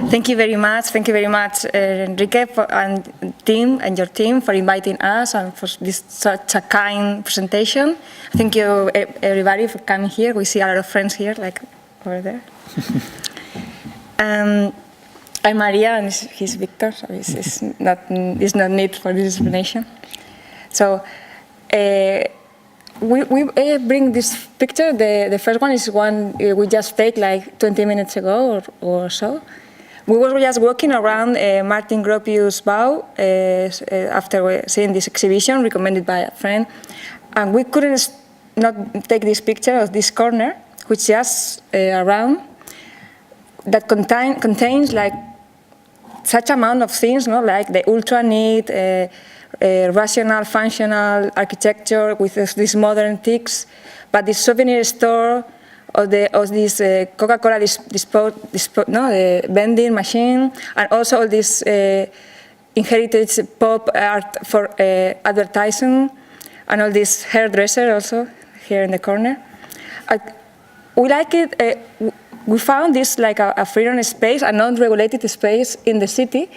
Thank you very much. Thank you very much, Enrique, and your team for inviting us and for this such a kind presentation. Thank you, everybody, for coming here. We see a lot of friends here, like over there. I'm Maria, and he's Victor, so it's not need for this explanation. So we bring this picture. The first one is one we just take like 20 minutes ago or so. We were just walking around Martin Gropius's Bau after seeing this exhibition recommended by a friend, and we couldn't not take this picture of this corner, which is just around, that contains like such amount of things, no? Like the ultra neat, rational, functional architecture with these modern tics, but this souvenir store, of this Coca-Cola the vending machine, and also all this inherited pop art for advertising, and all this hairdresser also here in the corner. We like it. We found this like a freedom space, a non-regulated space in the city,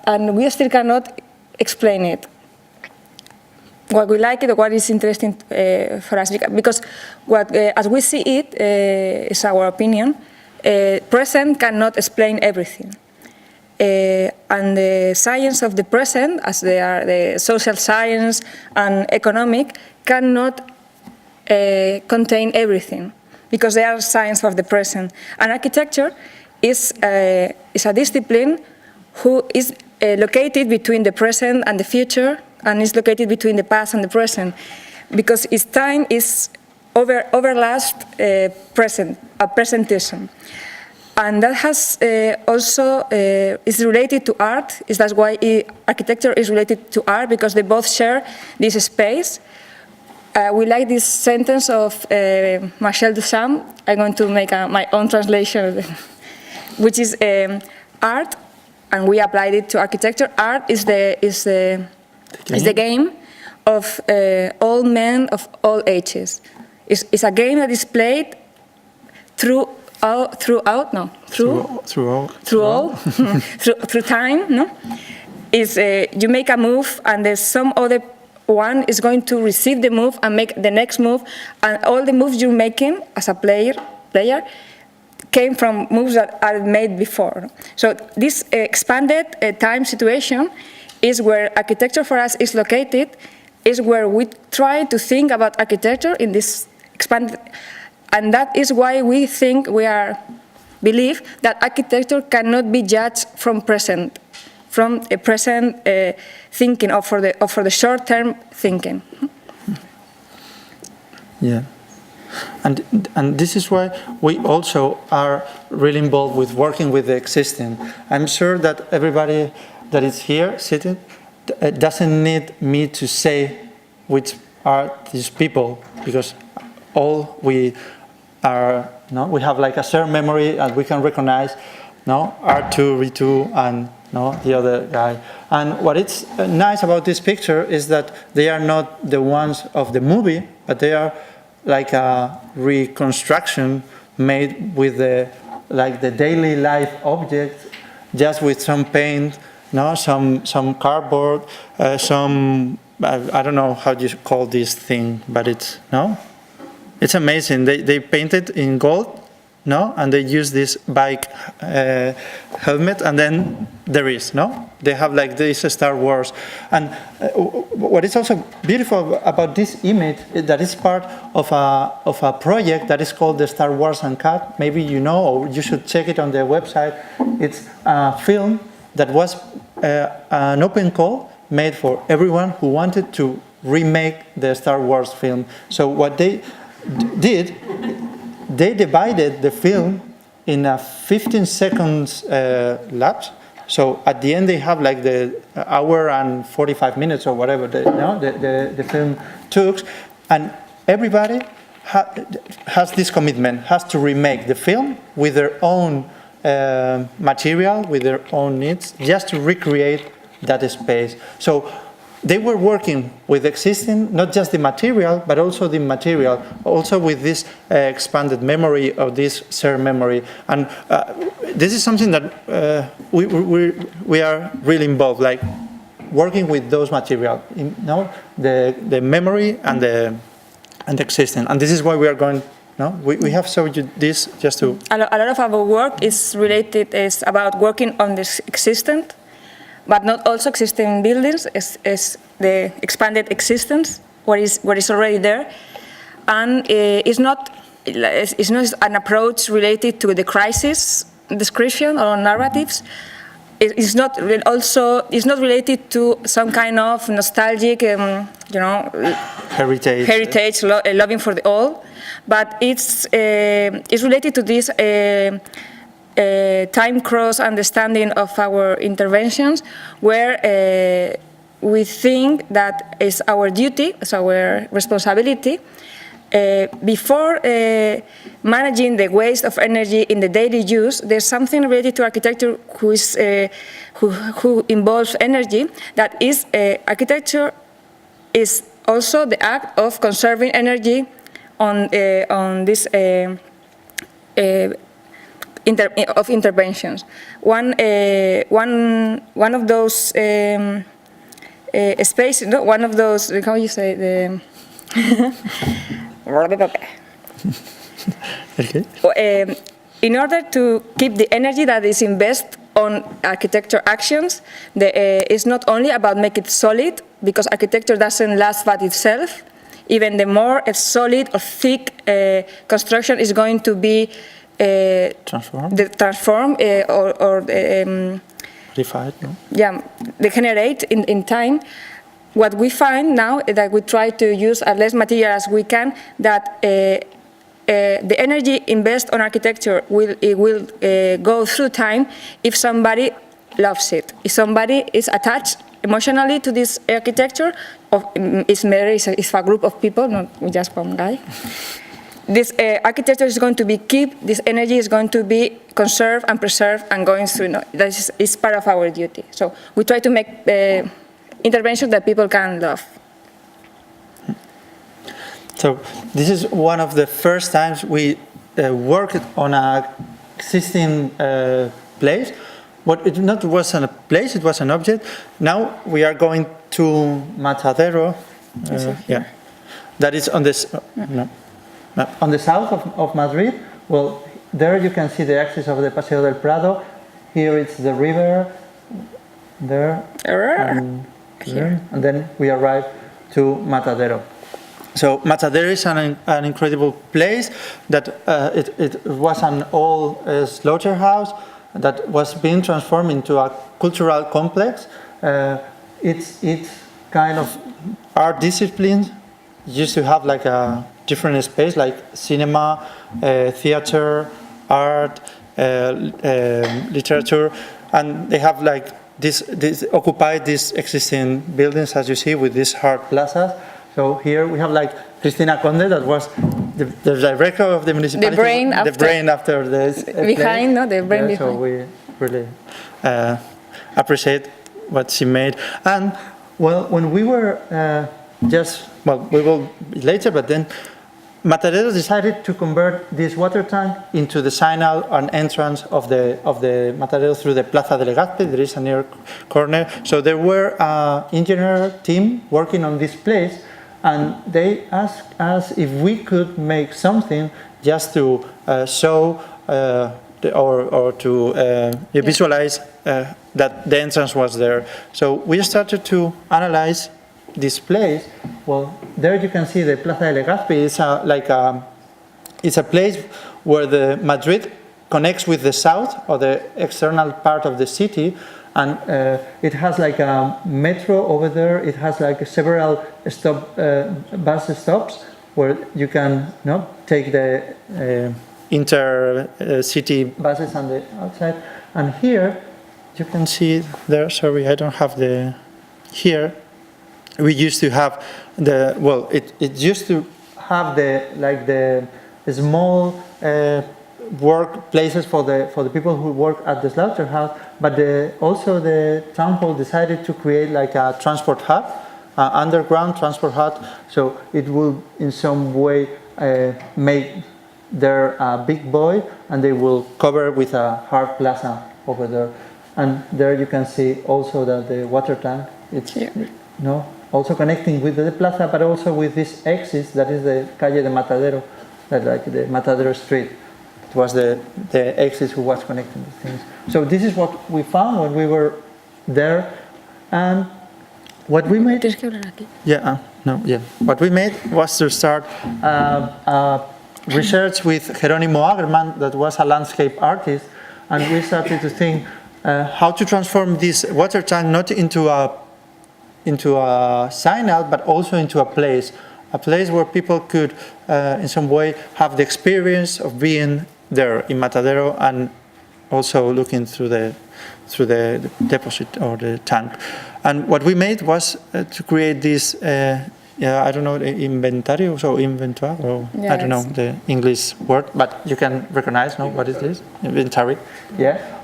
and we still cannot explain it. What we like it, or what is interesting for us, because as we see it, is our opinion, present cannot explain everything. And the science of the present, as they are the social science and economic, cannot contain everything, because they are science of the present. And architecture is a discipline who is located between the present and the future, and is located between the past and the present, because its time is overlaps presentism. And that has also is related to art. That's why architecture is related to art, because they both share this space. We like this sentence of Marcel Duchamp. I'm going to make my own translation, which is art, and we applied it to architecture. Art is the game of all men of all ages. It's a game that is played through time. No, is you make a move, and there's some other one is going to receive the move and make the next move, and all the moves you're making as a player came from moves that are made before. So this expanded time situation is where architecture for us is located, is where we try to think about architecture in this expanded, and that is why we think believe that architecture cannot be judged from a present thinking, or for the short-term thinking. Yeah, and this is why we also are really involved with working with the existing. I'm sure that everybody that is here sitting doesn't need me to say which are these people, because all we are, we have like a shared memory, and we can recognize R2, Ritu, and the other guy. And what is nice about this picture is that they are not the ones of the movie, but they are like a reconstruction made with the daily life objects, just with some paint, some cardboard, some I don't know how you call this thing, but it's it's amazing. They painted in gold, and they use this bike helmet, and then they have like this Star Wars. And what is also beautiful about this image is that it's part of a project that is called the Star Wars Uncut. Maybe you know, or you should check it on their website. It's a film that was an open call made for everyone who wanted to remake the Star Wars film. So what they did, they divided the film in a 15 seconds lapse. So at the end they have like the hour and 45 minutes or whatever the film took, and everybody has this commitment, has to remake the film with their own material, with their own needs, just to recreate that space. So they were working with existing, not just the material, but also the material, also with this expanded memory of this shared memory. And this is something that we are really involved, like working with those materials, the memory and the existing. And this is why we are going. We have showed you this just to. A lot of our work is about working on the existent, but not also existing buildings. Is the expanded existence, what is already there, and it's not an approach related to the crisis description or narratives. It's not related to some kind of nostalgic, heritage, loving for the old, but it's related to this time cross understanding of our interventions, where we think that it's our duty, it's our responsibility. Before managing the waste of energy in the daily use, there's something related to architecture who involves energy. That is, architecture is also the act of conserving energy on this of interventions. One of those spaces, one of those, how you say the. In order to keep the energy that is invested on architecture actions, it's not only about making it solid, because architecture doesn't last by itself. Even the more solid or thick construction is going to be transformed or refined, no? Yeah, degenerate in time. What we find now is that we try to use as less material as we can, that the energy invested on architecture will go through time if somebody loves it. If somebody is attached emotionally to this architecture, it's a group of people, not just one guy. This architecture is going to be kept, this energy is going to be conserved and preserved and going through. That is part of our duty. So we try to make intervention that people can love. So this is one of the first times we worked on an existing place. But it not was a place, it was an object. Now we are going to Matadero. Yeah, that is on this on the south of Madrid. Well, there you can see the axis of the Paseo del Prado. Here it's the river. There. And then we arrive to Matadero. So Matadero is an incredible place that it was an old slaughterhouse that was being transformed into a cultural complex. It's kind of art disciplines used to have like a different space, like cinema, theater, art, literature, and they have like this occupied these existing buildings, as you see, with these hard plazas. So here we have like Cristina Conde, that was the director of the municipality. The brain after this. Behind, no, the brain behind. So we really appreciate what she made. And well, when we were we will later, but then Matadero decided to convert this water tank into the signal and entrance of the Matadero through the Plaza de Legazpi. There is a near corner. So there were an engineer team working on this place, and they asked us if we could make something just to show or to visualize that the entrance was there. So we started to analyze this place. Well, there you can see the Plaza de Legazpi. It's a place where the Madrid connects with the south, or the external part of the city, and it has like a metro over there. It has like several bus stops where you can take the intercity buses on the outside. And here you can see there. Sorry, I don't have the here. We used to have it used to have the small workplaces for the people who work at the slaughterhouse, but also the town hall decided to create like a transport hub, underground transport hub, so it will in some way make their big boy, and they will cover with a hard plaza over there. And there you can see also that the water tank, it's also connecting with the plaza, but also with this exit that is the Calle de Matadero, that like the Matadero Street. It was the exit who was connecting the things. So this is what we found when we were there, and what we made. What we made was to start research with Jerónimo Agerman, that was a landscape artist, and we started to think how to transform this water tank not into a sign-out, but also into a place where people could, in some way, have the experience of being there in Matadero and also looking through the deposit or the tank. And what we made was to create this, I don't know, inventario, so inventory, or I don't know the English word, but you can recognize, no, what is this? Inventory,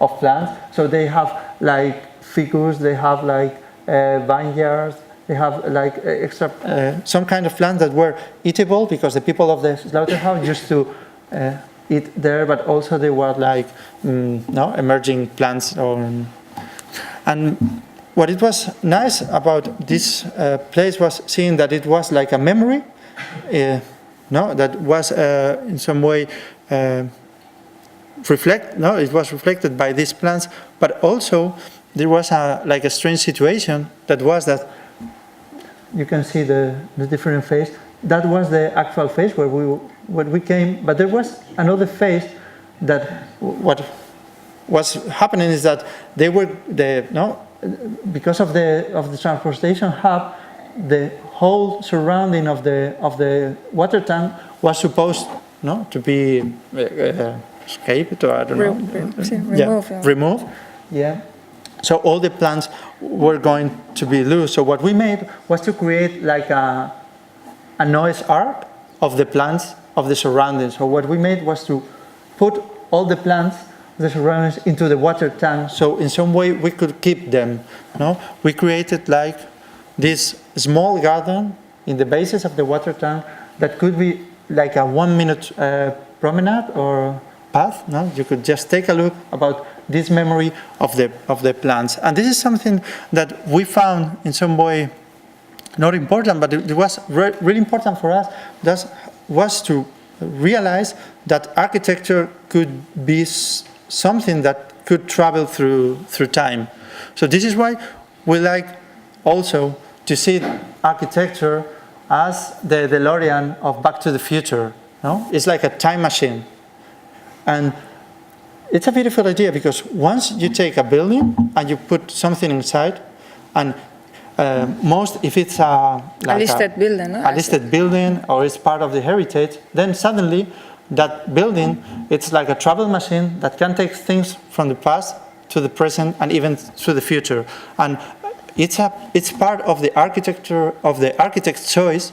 of plants. So they have like figures, they have like vineyards, they have like extra, some kind of plants that were eatable because the people of the slaughterhouse used to eat there, but also they were like emerging plants. And what it was nice about this place was seeing that it was like a memory, that was in some way it was reflected by these plants, but also there was like a strange situation that was that you can see the different phase. That was the actual phase where we came, but there was another phase that what was happening is that they were because of the transportation hub, the whole surrounding of the water tank was supposed to be escaped, or I don't know, removed. Yeah. So all the plants were going to be loose. So what we made was to create like a noise arc of the plants of the surroundings. So what we made was to put all the plants, the surroundings, into the water tank. So in some way we could keep them. We created like this small garden in the basis of the water tank that could be like a 1-minute promenade or path. You could just take a look about this memory of the plants. And this is something that we found in some way not important, but it was really important for us. That was to realize that architecture could be something that could travel through time. So this is why we like also to see architecture as the DeLorean of Back to the Future. It's like a time machine. And it's a beautiful idea because once you take a building and you put something inside, and if it's a listed building or it's part of the heritage, then suddenly that building, it's like a travel machine that can take things from the past to the present and even to the future. And it's part of the architecture of the architect's choice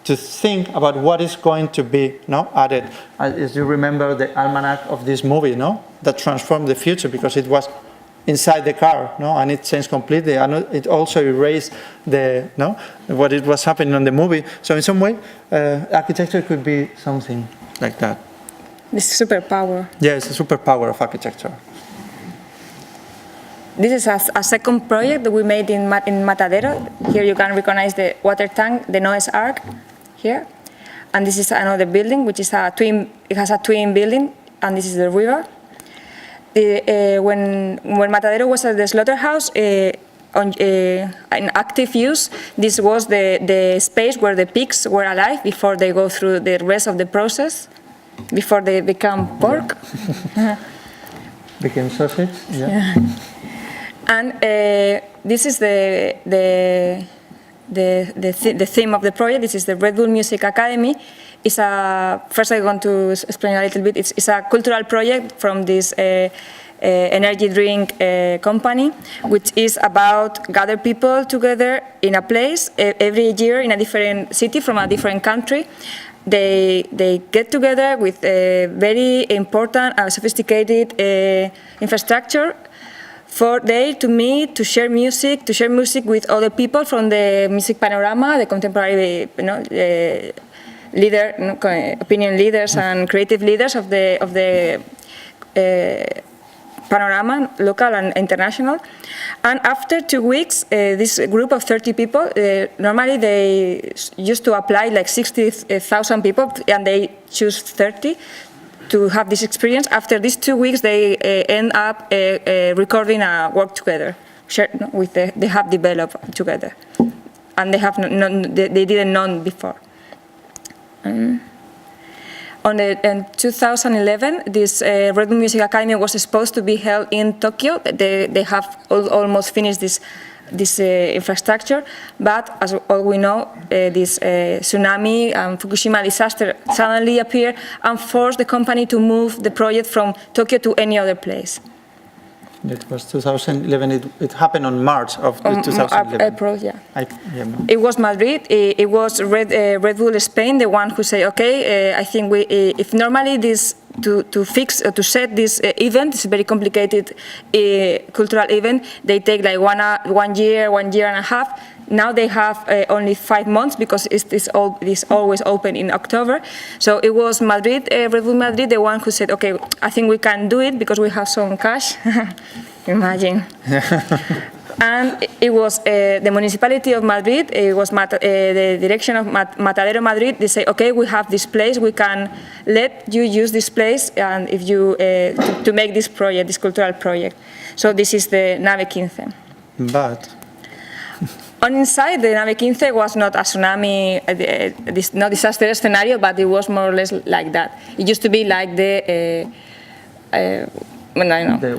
to think about what is going to be added. As you remember the almanac of this movie, that transformed the future because it was inside the car, and it changed completely, and it also erased what it was happening on the movie. So in some way, architecture could be something like that. This superpower. Yeah, it's a superpower of architecture. This is a second project that we made in Matadero. Here you can recognize the water tank, the Noah's Ark, here. And this is another building, which is it has a twin building, and this is the river. When Matadero was at the slaughterhouse, in active use, this was the space where the pigs were alive before they go through the rest of the process, before they become pork. Became sausage, yeah. And this is the theme of the project. This is the Red Bull Music Academy. First I want to explain a little bit. It's a cultural project from this energy drink company, which is about gather people together in a place every year in a different city from a different country. They get together with a very important and sophisticated infrastructure for they to meet, to share music with other people from the music panorama, the contemporary opinion leaders and creative leaders of the panorama, local and international. And after 2 weeks, this group of 30 people, normally they used to apply like 60,000 people, and they choose 30 to have this experience. After these 2 weeks, they end up recording a work together, they have developed together, and they have they didn't know before. In 2011, this Red Bull Music Academy was supposed to be held in Tokyo. They have almost finished this infrastructure, but as all we know, this tsunami and Fukushima disaster suddenly appeared and forced the company to move the project from Tokyo to any other place. It was 2011. It happened on March of 2011. April, yeah. It was Madrid. It was Red Bull Spain, the one who say, okay, I think if normally this to set this event, it's a very complicated cultural event. They take like 1 year, 1.5 years. Now they have only 5 months because it's always open in October. So it was Madrid, Red Bull Madrid, the one who said, okay, I think we can do it because we have some cash. Imagine. And it was the municipality of Madrid, it was the direction of Matadero Madrid. They say, okay, we have this place, we can let you use this place and if you to make this project, this cultural project. So this is the Nave 15. But on inside, the Nave 15 was not a tsunami, no disaster scenario, but it was more or less like that. It used to be like the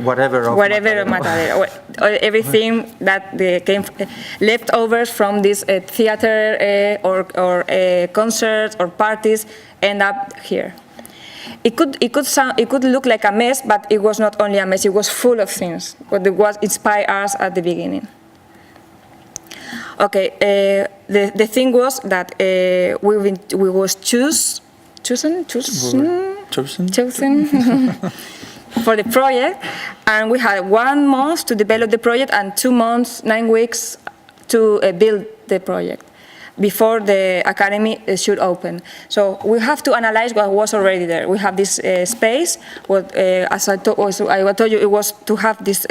whatever of Matadero. Everything that came leftovers from this theater or concerts or parties end up here. It could look like a mess, but it was not only a mess. It was full of things. What was inspired us at the beginning. Okay, the thing was that we was chosen for the project, and we had 1 month to develop the project and 2 months, 9 weeks to build the project before the academy should open. So we have to analyze what was already there. We have this space. As I told you, it was to have this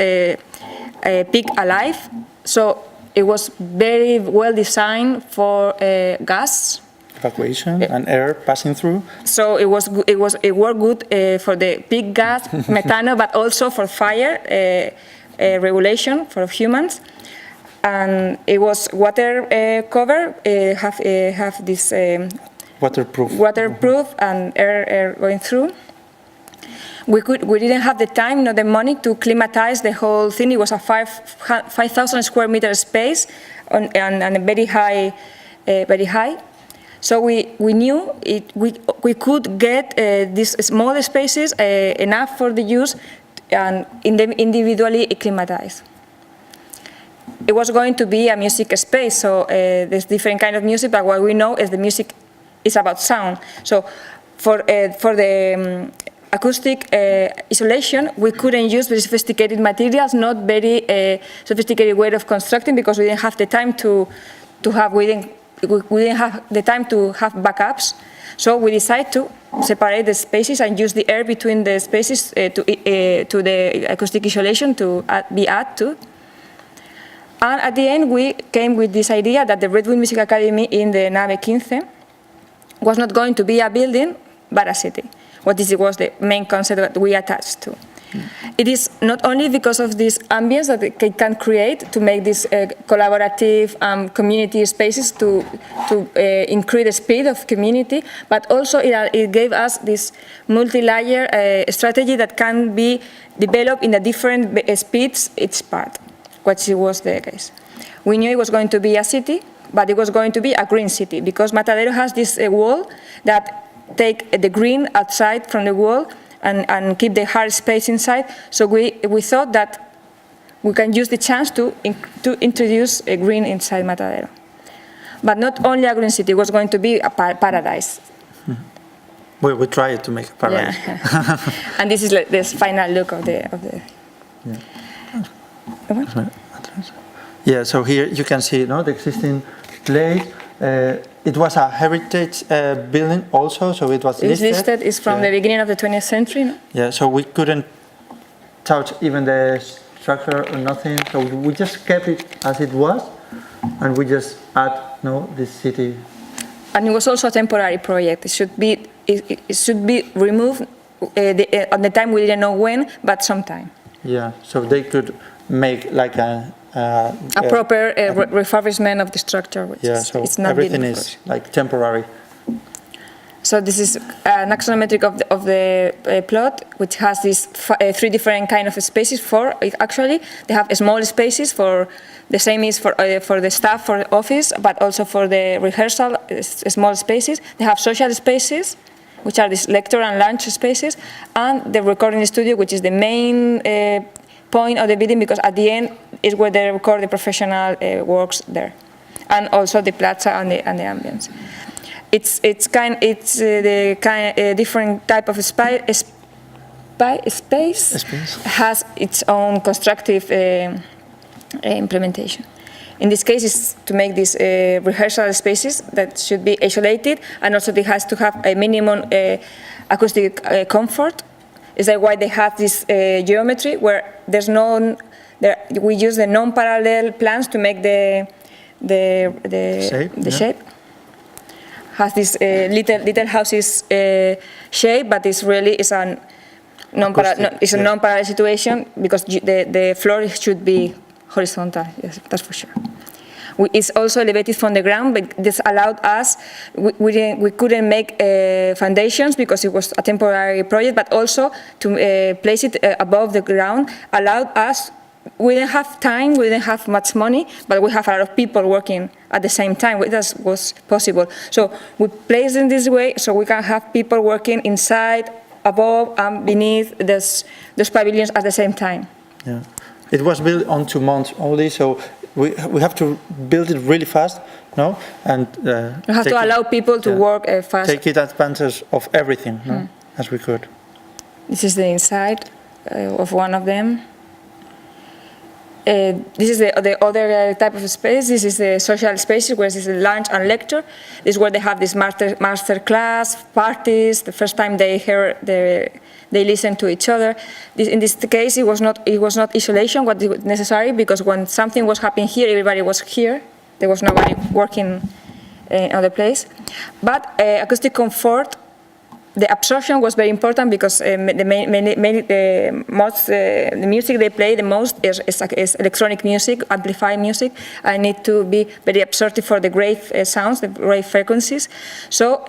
peak alive. So it was very well designed for gas evacuation and air passing through. So it worked good for the peak gas, methane, but also for fire regulation for humans. And it was water cover, have this waterproof and air going through. We didn't have the time nor the money to climatize the whole thing. It was a 5,000 square meter space and very high. So we knew we could get these small spaces enough for the use and individually climatized. It was going to be a music space, so there's different kind of music, but what we know is the music is about sound. So for the acoustic isolation, we couldn't use very sophisticated materials, not very sophisticated way of constructing, because we didn't have the time to have backups. So we decided to separate the spaces and use the air between the spaces to the acoustic isolation to be added to. And at the end, we came with this idea that the Red Bull Music Academy in the Nave 15 was not going to be a building, but a city. This was the main concept that we attached to. It is not only because of this ambience that it can create to make these collaborative community spaces to increase the speed of community, but also it gave us this multi-layer strategy that can be developed in the different speeds each part, which was the case. We knew it was going to be a city, but it was going to be a green city, because Matadero has this wall that take the green outside from the wall and keep the hard space inside. So we thought that we can use the chance to introduce a green inside Matadero. But not only a green city, it was going to be a paradise. We tried to make a paradise. Yeah. And this is like this final look of the. Yeah. Yeah. So here you can see, the existing place. it was a heritage building also, so it was It's listed. listed. It's from the beginning of the 20th century. No? Yeah, so we couldn't touch even the structure or nothing. So we just kept it as it was, and we just add this city. And it was also a temporary project. It should be removed at the time we didn't know when, but sometime. Yeah, so they could make like a proper refurbishment of the structure. Which so it's not everything is like temporary. So this is an axonometric of the plot, which has these 3 different kind of spaces. 4 actually. They have small spaces for the same is for the staff for the office, but also for the rehearsal, small spaces. They have social spaces, which are these lecture and lunch spaces, and the recording studio, which is the main point of the building, because at the end is where they record the professional works there, and also the plaza and the ambience. It's different type of space has its own constructive implementation. In this case, is to make these rehearsal spaces that should be isolated, and also it has to have a minimum acoustic comfort. Is that why they have this geometry where there's we use the non-parallel plans to make the shape. Has this little houses shape, but it's a non-parallel situation, because the floor should be horizontal. Yes, that's for sure. It's also elevated from the ground, but this allowed us. We couldn't make foundations because it was a temporary project, but also to place it above the ground allowed us. We didn't have time, we didn't have much money, but we have a lot of people working at the same time. That was possible. So we placed it this way so we can have people working inside, above, and beneath those pavilions at the same time. Yeah, it was built on 2 months only, so we have to build it really fast, no? And we have to allow people to work fast. Take advantage of everything, as we could. This is the inside of one of them. This is the other type of space. This is the social spaces, where this is lunch and lecture. This is where they have this master class parties. The first time they listen to each other. In this case, it was not isolation what was necessary, because when something was happening here, everybody was here. There was nobody working in other place. But acoustic comfort. The absorption was very important, because the music they play the most is electronic music, amplified music, and need to be very absorptive for the great sounds, the great frequencies. So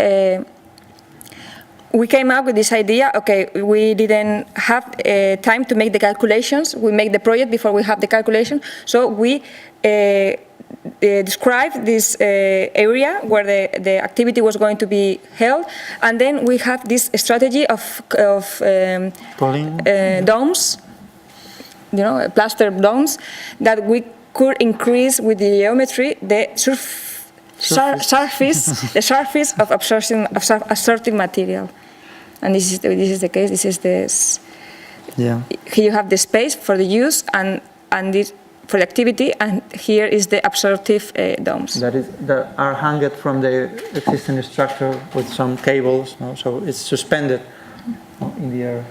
we came up with this idea. Okay, we didn't have time to make the calculations. We make the project before we have the calculation. So we describe this area where the activity was going to be held, and then we have this strategy of domes, plaster domes, that we could increase with the geometry the surface of absorptive material, and this is the case. This is this. Yeah. Here you have the space for the use and this. For the activity, and here is the absorptive domes. That are hanged from the existing structure with some cables, so it's suspended in the air.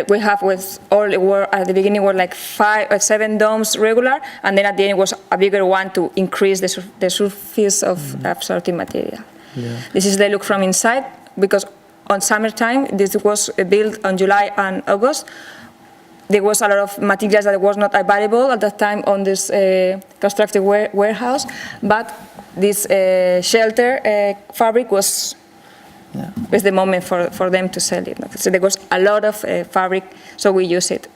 We have at the beginning were like 5 or 7 domes regular, and then at the end was a bigger one to increase the surface of absorptive material. Yeah. This is the look from inside, because on summertime, this was built on July and August. There was a lot of materials that was not available at that time on this constructed warehouse, but this shelter fabric was the moment for them to sell it. So there was a lot of fabric, so we use it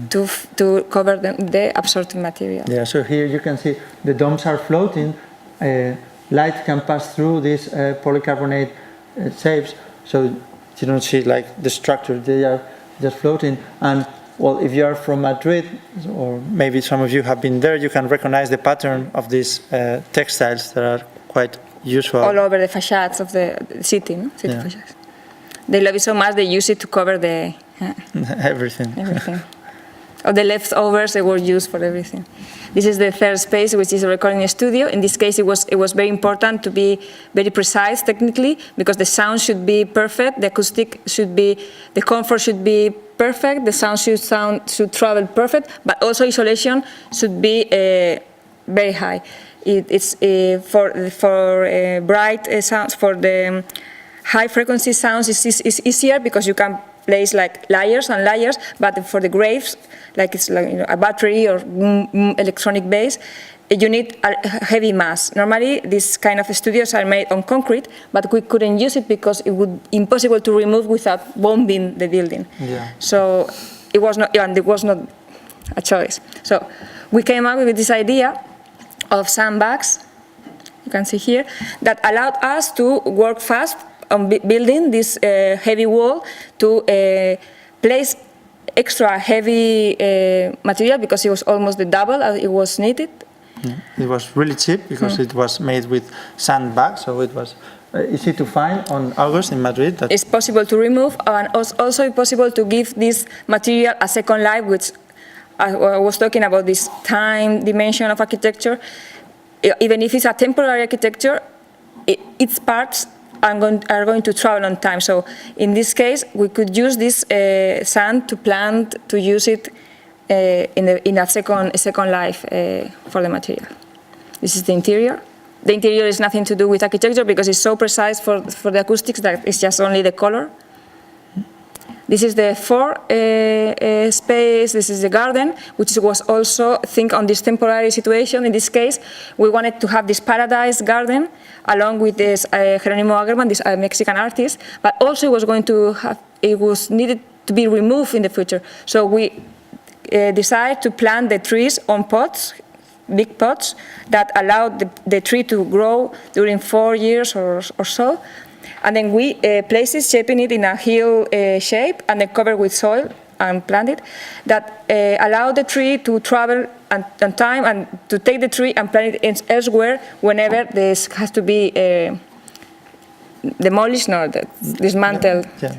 to cover the absorptive material. Yeah, so here you can see the domes are floating. Light can pass through these polycarbonate shapes, so you don't see like the structure. They are just floating. And well, if you are from Madrid, or maybe some of you have been there, you can recognize the pattern of these textiles that are quite usual. All over the facades of the city, no? City facades. They love it so much, they use it to cover the... Everything. of the leftovers that were used for everything. This is the third space, which is a recording studio. In this case, it was very important to be very precise technically, because the sound should be perfect, the acoustic should be, the comfort should be perfect, the sound should travel perfect, but also isolation should be very high. It's for bright sounds, for the high frequency sounds is easier because you can place like layers and layers, but for the graves, like it's like, you know, a battery or electronic bass, you need a heavy mass. Normally, these kind of studios are made on concrete, but we couldn't use it because it would be impossible to remove without bombing the building. Yeah. So it was not a choice. So we came up with this idea of sandbags, you can see here, that allowed us to work fast on building this heavy wall, to place extra heavy material because it was almost the double as it was needed. Yeah. It was really cheap because it was made with sandbags, so it was easy to find on August in Madrid. It's possible to remove, and also possible to give this material a second life, which I was talking about, this time dimension of architecture. Even if it's a temporary architecture, its parts are going to travel on time. So in this case, we could use this sand to use it in a second life for the material. This is the interior. The interior is nothing to do with architecture because it's so precise for the acoustics that it's just only the color. This is the fourth space. This is the garden, which was also think on this temporary situation. In this case, we wanted to have this paradise garden along with this Jerónimo Agerman, this Mexican artist, but also it was needed to be removed in the future. So we decided to plant the trees on pots, big pots, that allowed the tree to grow during 4 years or so. And then we placed it, shaping it in a hill shape, and then covered with soil and planted, that allowed the tree to travel on time and to take the tree and plant it elsewhere whenever this has to be demolished or dismantled. Yeah.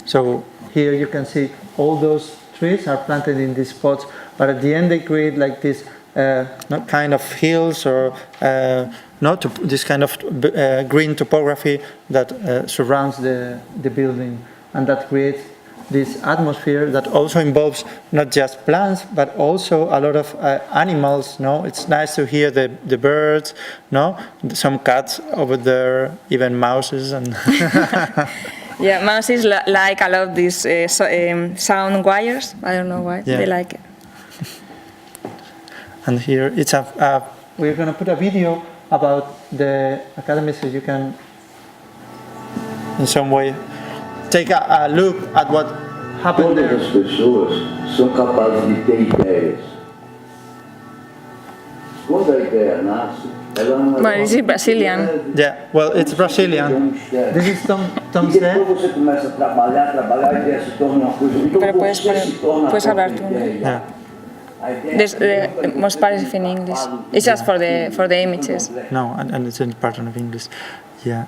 So here you can see all those trees are planted in these pots, but at the end they create like this kind of hills or this kind of green topography that surrounds the building, and that creates this atmosphere that also involves not just plants but also a lot of animals. No, it's nice to hear the birds. No, some cats over there, even mouses and. Yeah, mouses like a lot of these sound wires. I don't know why they like it. And here it's we're going to put a video about the academy so you can in some way take a look at what happened there. Todas as pessoas são capazes de ter ideias. Quando a ideia nasce, ela não é. Well, this is Brazilian. Yeah, well, it's Brazilian. This is Tom E depois você começa a trabalhar, a ideia se torna uma coisa. Então você se torna uma ideia. Yeah. There's most part is in English. It's just for the images. No, and it's in part of English. Yeah.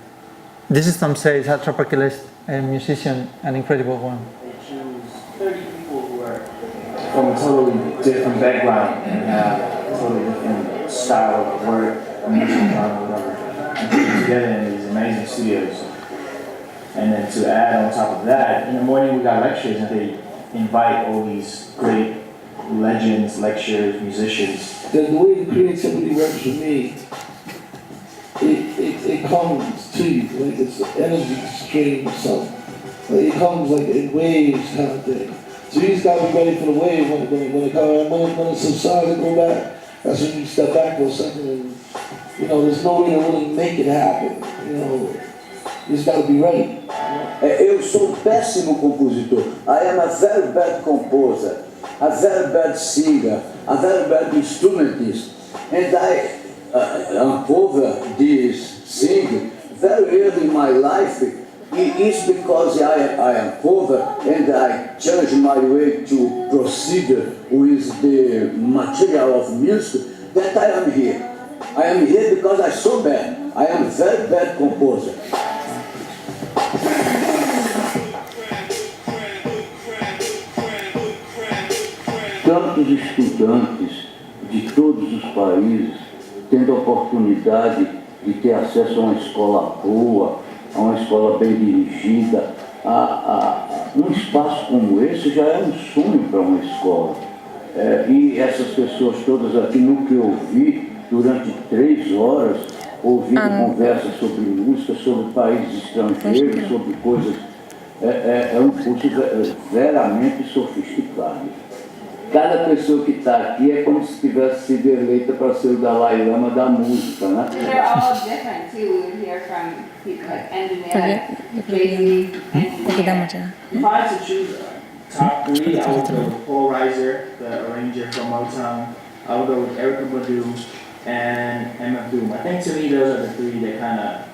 This is Tom Say, a tropicalist musician, an incredible one. They choose 30 people who are from a totally different background and totally different style of work, music, art, whatever, and put them together in these amazing studios. And then to add on top of that, in the morning we got lectures and they invite all these great legends, lecturers, musicians. The way the creativity works for me, it comes to you, like it's energy stream, so like it comes like in waves kind of thing. So you just gotta be ready for the wave when it comes, when it subsides and go back. That's when you step back for a second and there's no way to really make it happen. You just gotta be ready. Eu sou péssimo compositor. I am a very bad composer, a very bad singer, a very bad instrumentist, and I uncover this thing very early in my life. It is because I uncover and I change my way to proceed with the material of music that I am here. I am here because I'm so bad. I am a very bad composer. tantos estudantes de todos os países tendo a oportunidade de ter acesso a uma escola boa, a uma escola bem dirigida. Um espaço como esse já é um sonho para uma escola. E essas pessoas todas aqui, no que eu vi, durante 3 horas, ouvindo conversas sobre música, sobre países estrangeiros, sobre coisas. É um curso veramente sofisticado. Cada pessoa que está aqui é como se tivesse sido eleita para ser o Dalai Lama da música, né? They're all different too. We hear from people like engineer, Jay-Z, engineer. If I had to choose top 3, I would go with Paul Reiser, the arranger from Motown. I would go with Erykah Badu and MF Doom. I think to me those are the 3 that kind of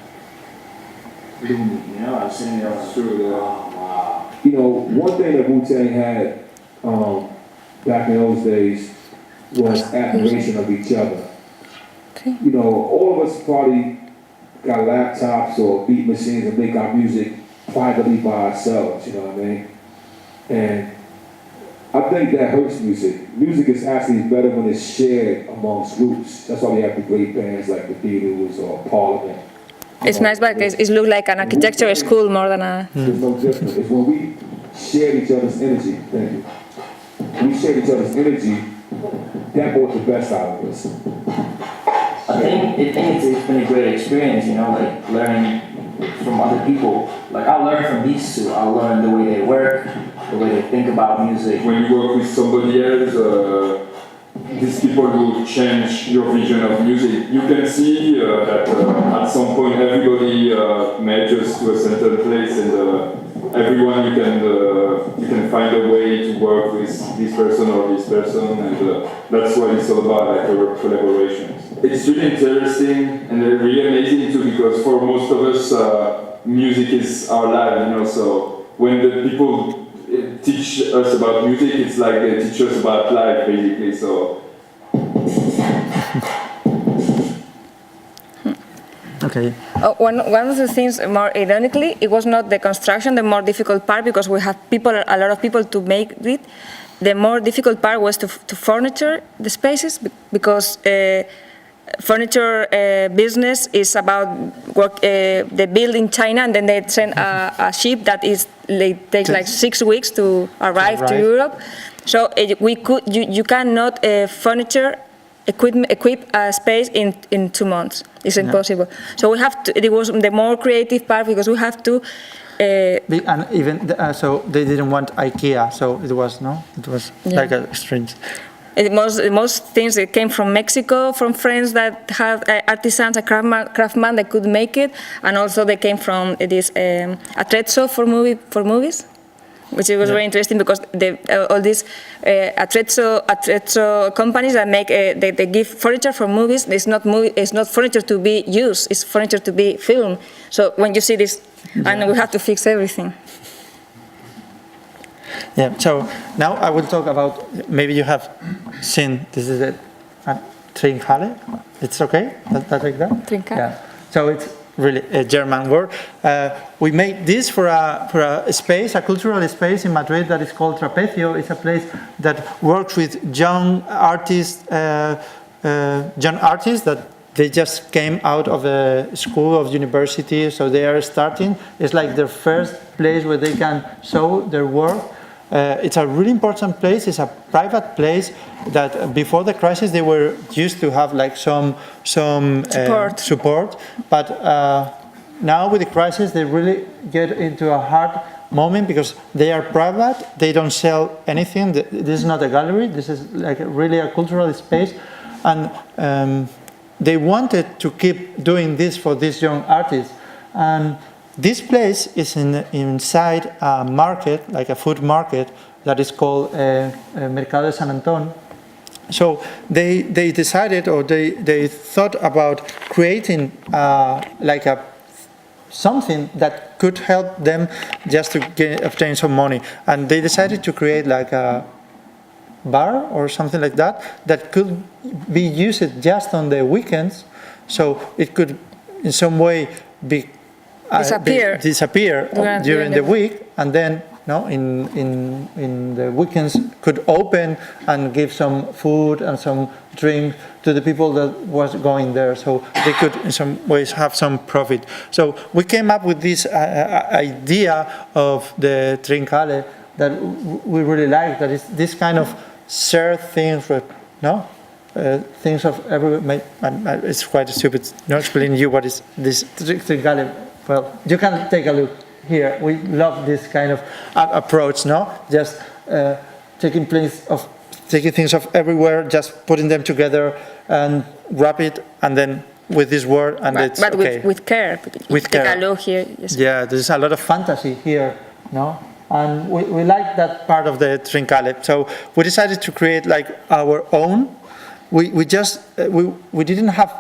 blew me. You know, I was sitting there like, oh wow. You know, one thing that Wu-Tang had back in those days was admiration of each other. You know, all of us probably got laptops or beat machines and make our music privately by ourselves, you know what I mean? And I think that hurts music. Music is actually better when it's shared amongst groups. That's why we have the great bands like the Beatles or Parliament. It's nice, but it looks like an architecture school more than a... There's no difference. It's when we share each other's energy. Thank you. We share each other's energy, that brought the best out of us. I think it's been a great experience, you know, like learning from other people. Like I learned from these 2. I learned the way they work, the way they think about music. When you work with somebody else, these people will change your vision of music. You can see that at some point everybody merges to a certain place, and everyone you can find a way to work with this person or this person, and that's what it's all about, like collaborations. It's really interesting and really amazing too, because for most of us, music is our life, you know. So when the people teach us about music, it's like they teach us about life, basically. So. Okay. One of the things, more ironically, it was not the construction, the more difficult part, because we have a lot of people to make it. The more difficult part was to furniture the spaces, because furniture business is about work. They build in China and then they send a ship that takes like 6 weeks to arrive to Europe. So you cannot furniture equip a space in 2 months. It's impossible. So we have to. It was the more creative part, because we have to. And even so, they didn't want IKEA. So it was like a strange. Most things that came from Mexico, from friends that had artisans, a craftsman that could make it, and also they came from this Atrezzo for movies, which was very interesting, because all these Atrezzo companies that make they give furniture for movies. It's not furniture to be used. It's furniture to be filmed. So when you see this, and we have to fix everything. Yeah, so now I will talk about, maybe you have seen, this is a Trinkhalle. It's okay? That like that? Trinkhalle. Yeah. So it's really a German word. We made this for a space, a cultural space in Madrid that is called Trapecio. It's a place that works with young artists that they just came out of a school of university, so they are starting. It's like their first place where they can show their work. It's a really important place. It's a private place that before the crisis they were used to have like some support. But now with the crisis they really get into a hard moment, because they are private. They don't sell anything. This is not a gallery. This is like really a cultural space, and they wanted to keep doing this for these young artists. And this place is inside a market, like a food market, that is called Mercado de San Antón. So they decided, or they thought about creating like something that could help them just to obtain some money. And they decided to create like a bar or something like that could be used just on the weekends, so it could in some way disappear during the week, and then no, in the weekends could open and give some food and some drink to the people that was going there, so they could in some ways have some profit. So we came up with this idea of the trincale that we really like, that is this kind of shared things with, no? Things of every, it's quite stupid, explaining you what is this trincale. Well, you can take a look here. We love this kind of approach, no? Just taking things of everywhere, just putting them together and wrap it, and then with this word, and it's but okay. with care. With care. Take a look here. Yes. Yeah, there's a lot of fantasy here, no? And we like that part of the trincale. So we decided to create like our own. We just we didn't have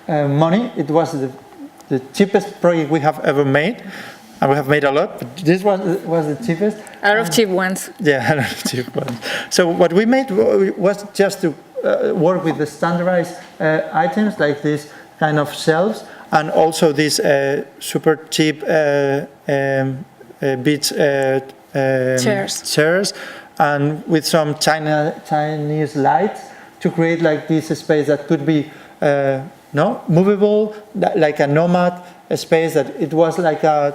money. It was the cheapest project we have ever made, and we have made a lot, but this was the cheapest. A lot of cheap ones. Yeah, a lot of cheap ones. So what we made was just to work with the standardized items like this kind of shelves, and also these super cheap beach chairs, and with some Chinese lights to create like this space that could be movable, like a nomad space, that it was like a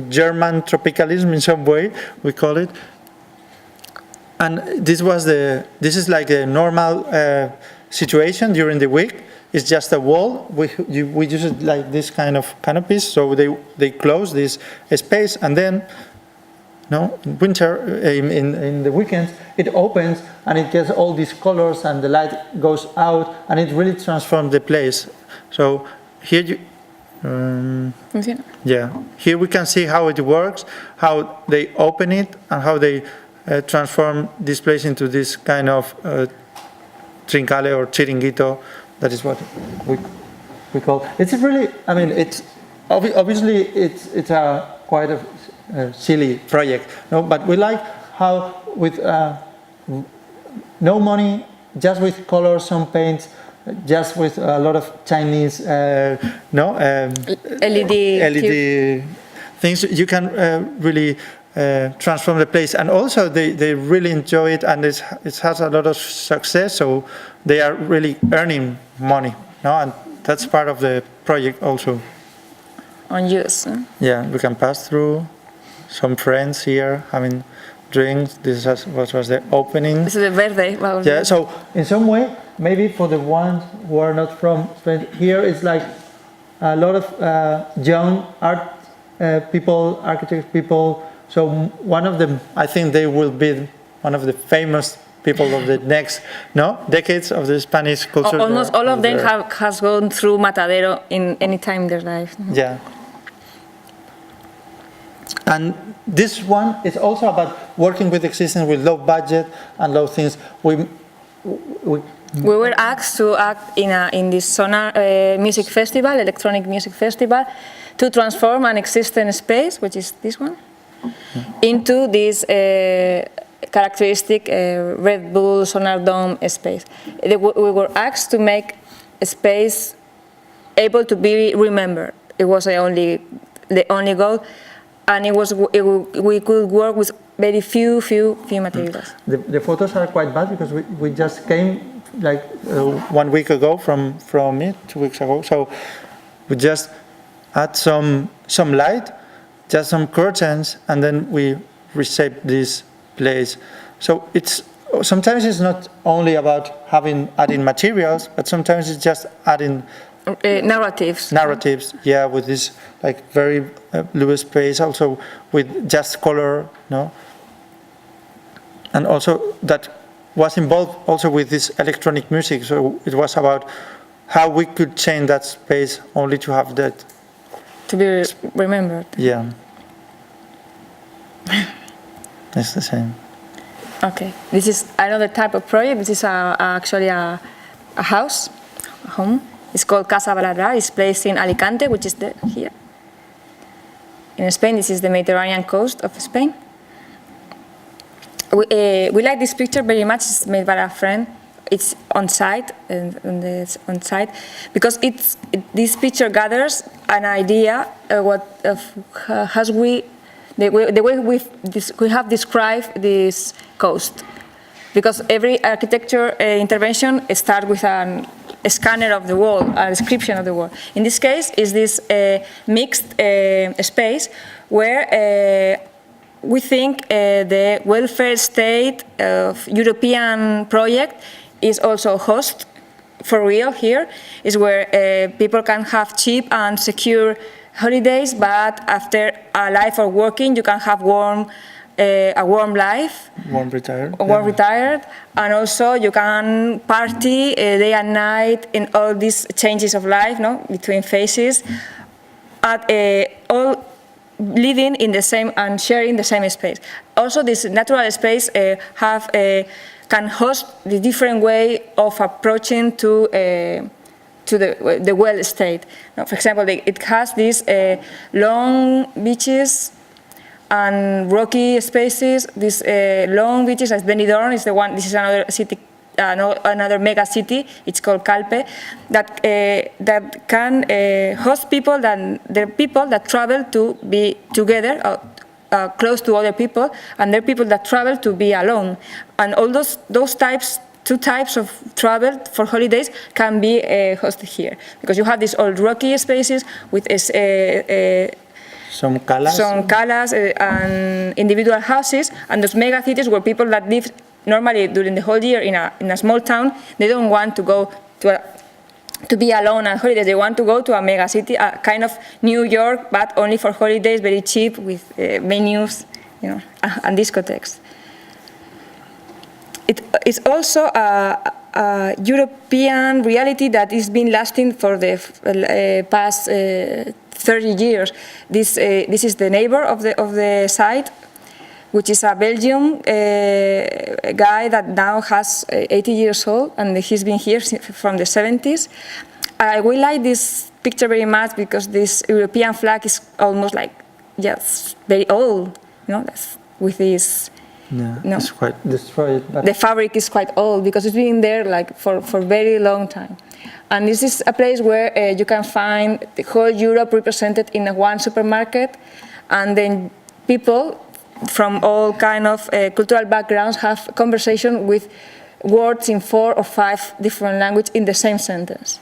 German tropicalism in some way, we call it. And this is like a normal situation during the week. It's just a wall. We use it like this kind of canopies, so they close this space, and then in winter, in the weekends, it opens and it gets all these colors, and the light goes out, and it really transforms the place. So here here we can see how it works, how they open it, and how they transform this place into this kind of trincale or chiringuito. That is what we call. It's really, I mean, it's obviously it's a quite a silly project, but we like how with no money, just with colors, some paints, just with a lot of Chinese LED things, you can really transform the place. And also they really enjoy it, and it has a lot of success, so they are really earning money, and that's part of the project also. On use. Yeah, we can pass through. Some friends here having drinks. This was the opening. This is the birthday. Well, yeah, so in some way, maybe for the ones who are not from Spain, here it's like a lot of young art people, architect people. So one of them, I think they will be one of the famous people of the next decades of the Spanish culture. Almost all of them has gone through Matadero in any time in their life. Yeah. And this one is also about working with existing, with low budget and low things. We were asked to act in this Sonar music festival, electronic music festival, to transform an existing space, which is this one, into this characteristic Red Bull Sonar Dome space. We were asked to make a space able to be remembered. It was the only goal. And we could work with very few materials. The photos are quite bad because we just came like 1 week ago from it, 2 weeks ago. So we just add some light, just some curtains, and then we reshape this place. So sometimes it's not only about adding materials, but sometimes it's just adding narratives, yeah, with this like very loose space, also with just color, and also that was involved also with this electronic music. So it was about how we could change that space only to have that to be remembered. Yeah, it's the same. Okay, this is another type of project. This is actually a house, a home. It's called Casa Baladrar. It's placed in Alicante, which is here. In Spain, this is the Mediterranean coast of Spain. We like this picture very much. It's made by a friend. It's on site, because this picture gathers an idea of how we the way we have described this coast. Because every architecture intervention starts with a scanner of the world, a description of the world. In this case, is this mixed space where we think the welfare state of European project is also host for real here, is where people can have cheap and secure holidays, but after a life of working, you can have a warm life. Warm retired. Warm retired, and also you can party day and night in all these changes of life, no, between phases, all living in the same and sharing the same space. Also, this natural space can host the different way of approaching to the well state. Now, for example, it has these long beaches and rocky spaces. These long beaches, as Benidorm is the one. This is another city, another mega city. It's called Calpe, that can host people that travel to be together, close to other people, and there are people that travel to be alone. And all those two types of travel for holidays can be hosted here, because you have these old rocky spaces with some calas and individual houses, and those mega cities where people that live normally during the whole year in a small town, they don't want to go to be alone on holidays. They want to go to a mega city, a kind of New York, but only for holidays, very cheap, with menus, and discotheques. It is also a European reality that has been lasting for the past 30 years. This is the neighbor of the site, which is a Belgian guy that now has 80 years old, and he's been here from the 70s. We like this picture very much because this European flag is almost like, yes, very old, with this. Yeah, it's quite destroyed. But the fabric is quite old because it's been there like for a very long time. And this is a place where you can find the whole Europe represented in one supermarket, and then people from all kind of cultural backgrounds have conversation with words in 4 or 5 different languages in the same sentence.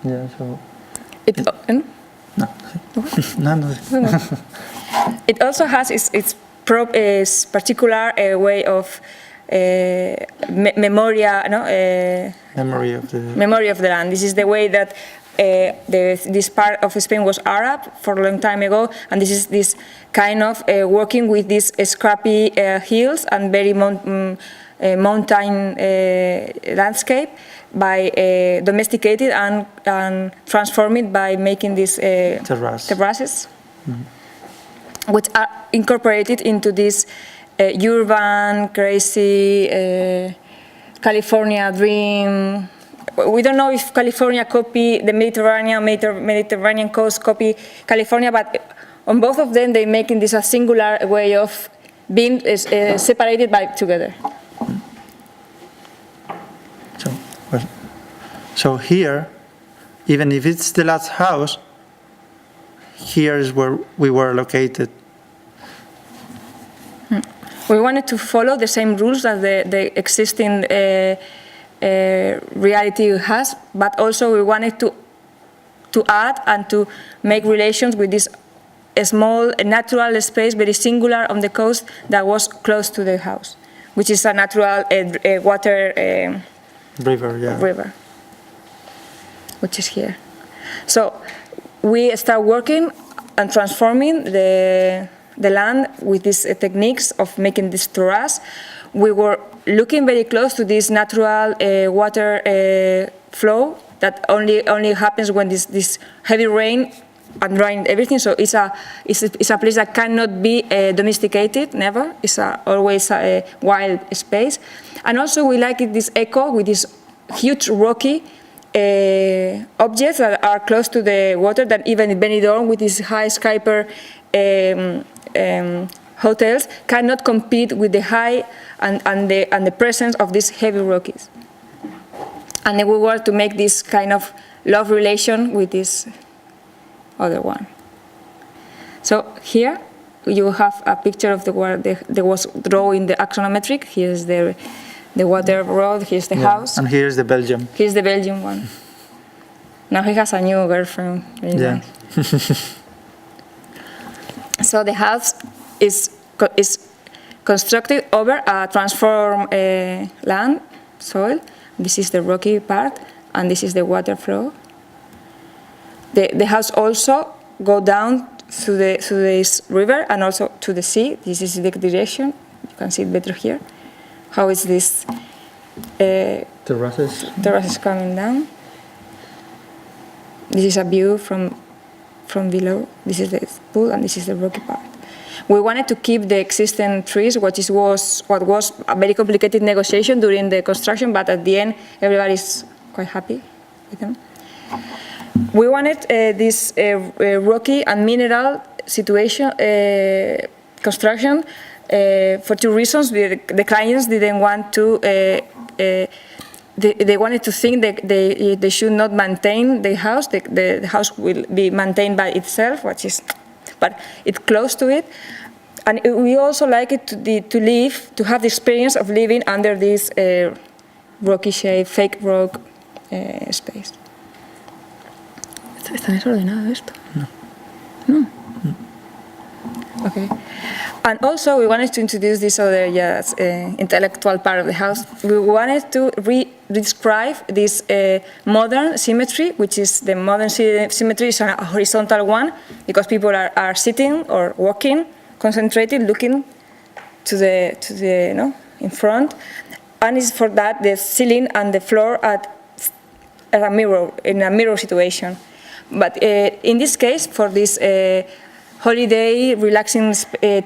Yeah, so... No. It also has its particular way of memory of the land. This is the way that this part of Spain was Arab for a long time ago, and this is this kind of working with these scrappy hills and very mountain landscape by domesticated and transform it by making these terraces, which are incorporated into this urban, crazy California dream. We don't know if California copy the Mediterranean coast copy California, but on both of them they making this a singular way of being separated by together. So here, even if it's the last house, here is where we were located. We wanted to follow the same rules that the existing reality has, but also we wanted to add and to make relations with this small natural space, very singular on the coast that was close to the house, which is a natural water river, which is here. So we start working and transforming the land with these techniques of making this terrace. We were looking very close to this natural water flow that only happens when this heavy rain and drying everything. So it's a place that cannot be domesticated, never. It's always a wild space. And also we like this echo with these huge rocky objects that are close to the water, that even in Benidorm with these high skyscraper hotels cannot compete with the high and the presence of these heavy rockies. And then we were to make this kind of love relation with this other one. So here you have a picture of the word there was drawn in the axonometric. Here's the water road. Here's the house. And here's the Belgium. Here's the Belgian one. Now he has a new girlfriend. Very nice. So the house is constructed over a transformed land, soil. This is the rocky part, and this is the water flow. The house also go down through this river and also to the sea. This is the direction. You can see it better here. How is this terraces coming down? This is a view from below. This is the pool, and this is the rocky part. We wanted to keep the existing trees, what was a very complicated negotiation during the construction, but at the end, everybody's quite happy with them. We wanted this rocky and mineral situation construction for two reasons. The clients didn't want to. They wanted to think that they should not maintain the house. The house will be maintained by itself, but it's close to it. And we also like it to have the experience of living under this rocky shape, fake rock space. ¿Está desordenado esto? No. Okay. And also we wanted to introduce this other intellectual part of the house. We wanted to describe this modern symmetry, which is the modern symmetry is a horizontal one, because people are sitting or walking, concentrated, looking to the in front, and it's for that the ceiling and the floor are a mirror situation. But in this case, for this holiday relaxing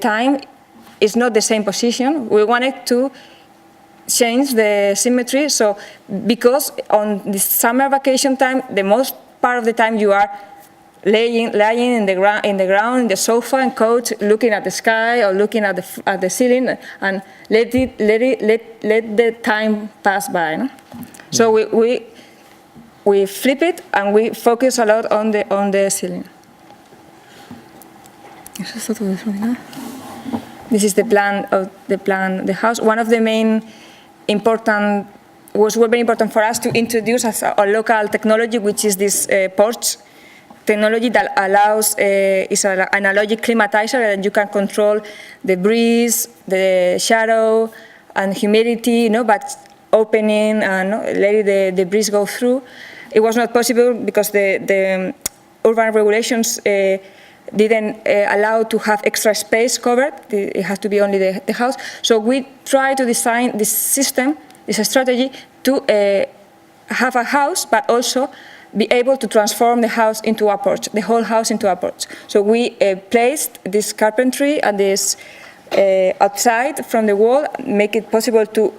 time, it's not the same position. We wanted to change the symmetry, so because on this summer vacation time, the most part of the time you are lying in the ground, in the sofa and couch, looking at the sky or looking at the ceiling, and let the time pass by. No? So we flip it and we focus a lot on the ceiling. This is the plan of the house. One of the main was very important for us to introduce as a local technology, which is this porch technology that allows is an analogic climatizer that you can control the breeze, the shadow, and humidity, but opening and letting the breeze go through. It was not possible because the urban regulations didn't allow to have extra space covered. It has to be only the house. So we try to design this system, this strategy, to have a house, but also be able to transform the house into a porch, the whole house into a porch. So we placed this carpentry and this outside from the wall, make it possible to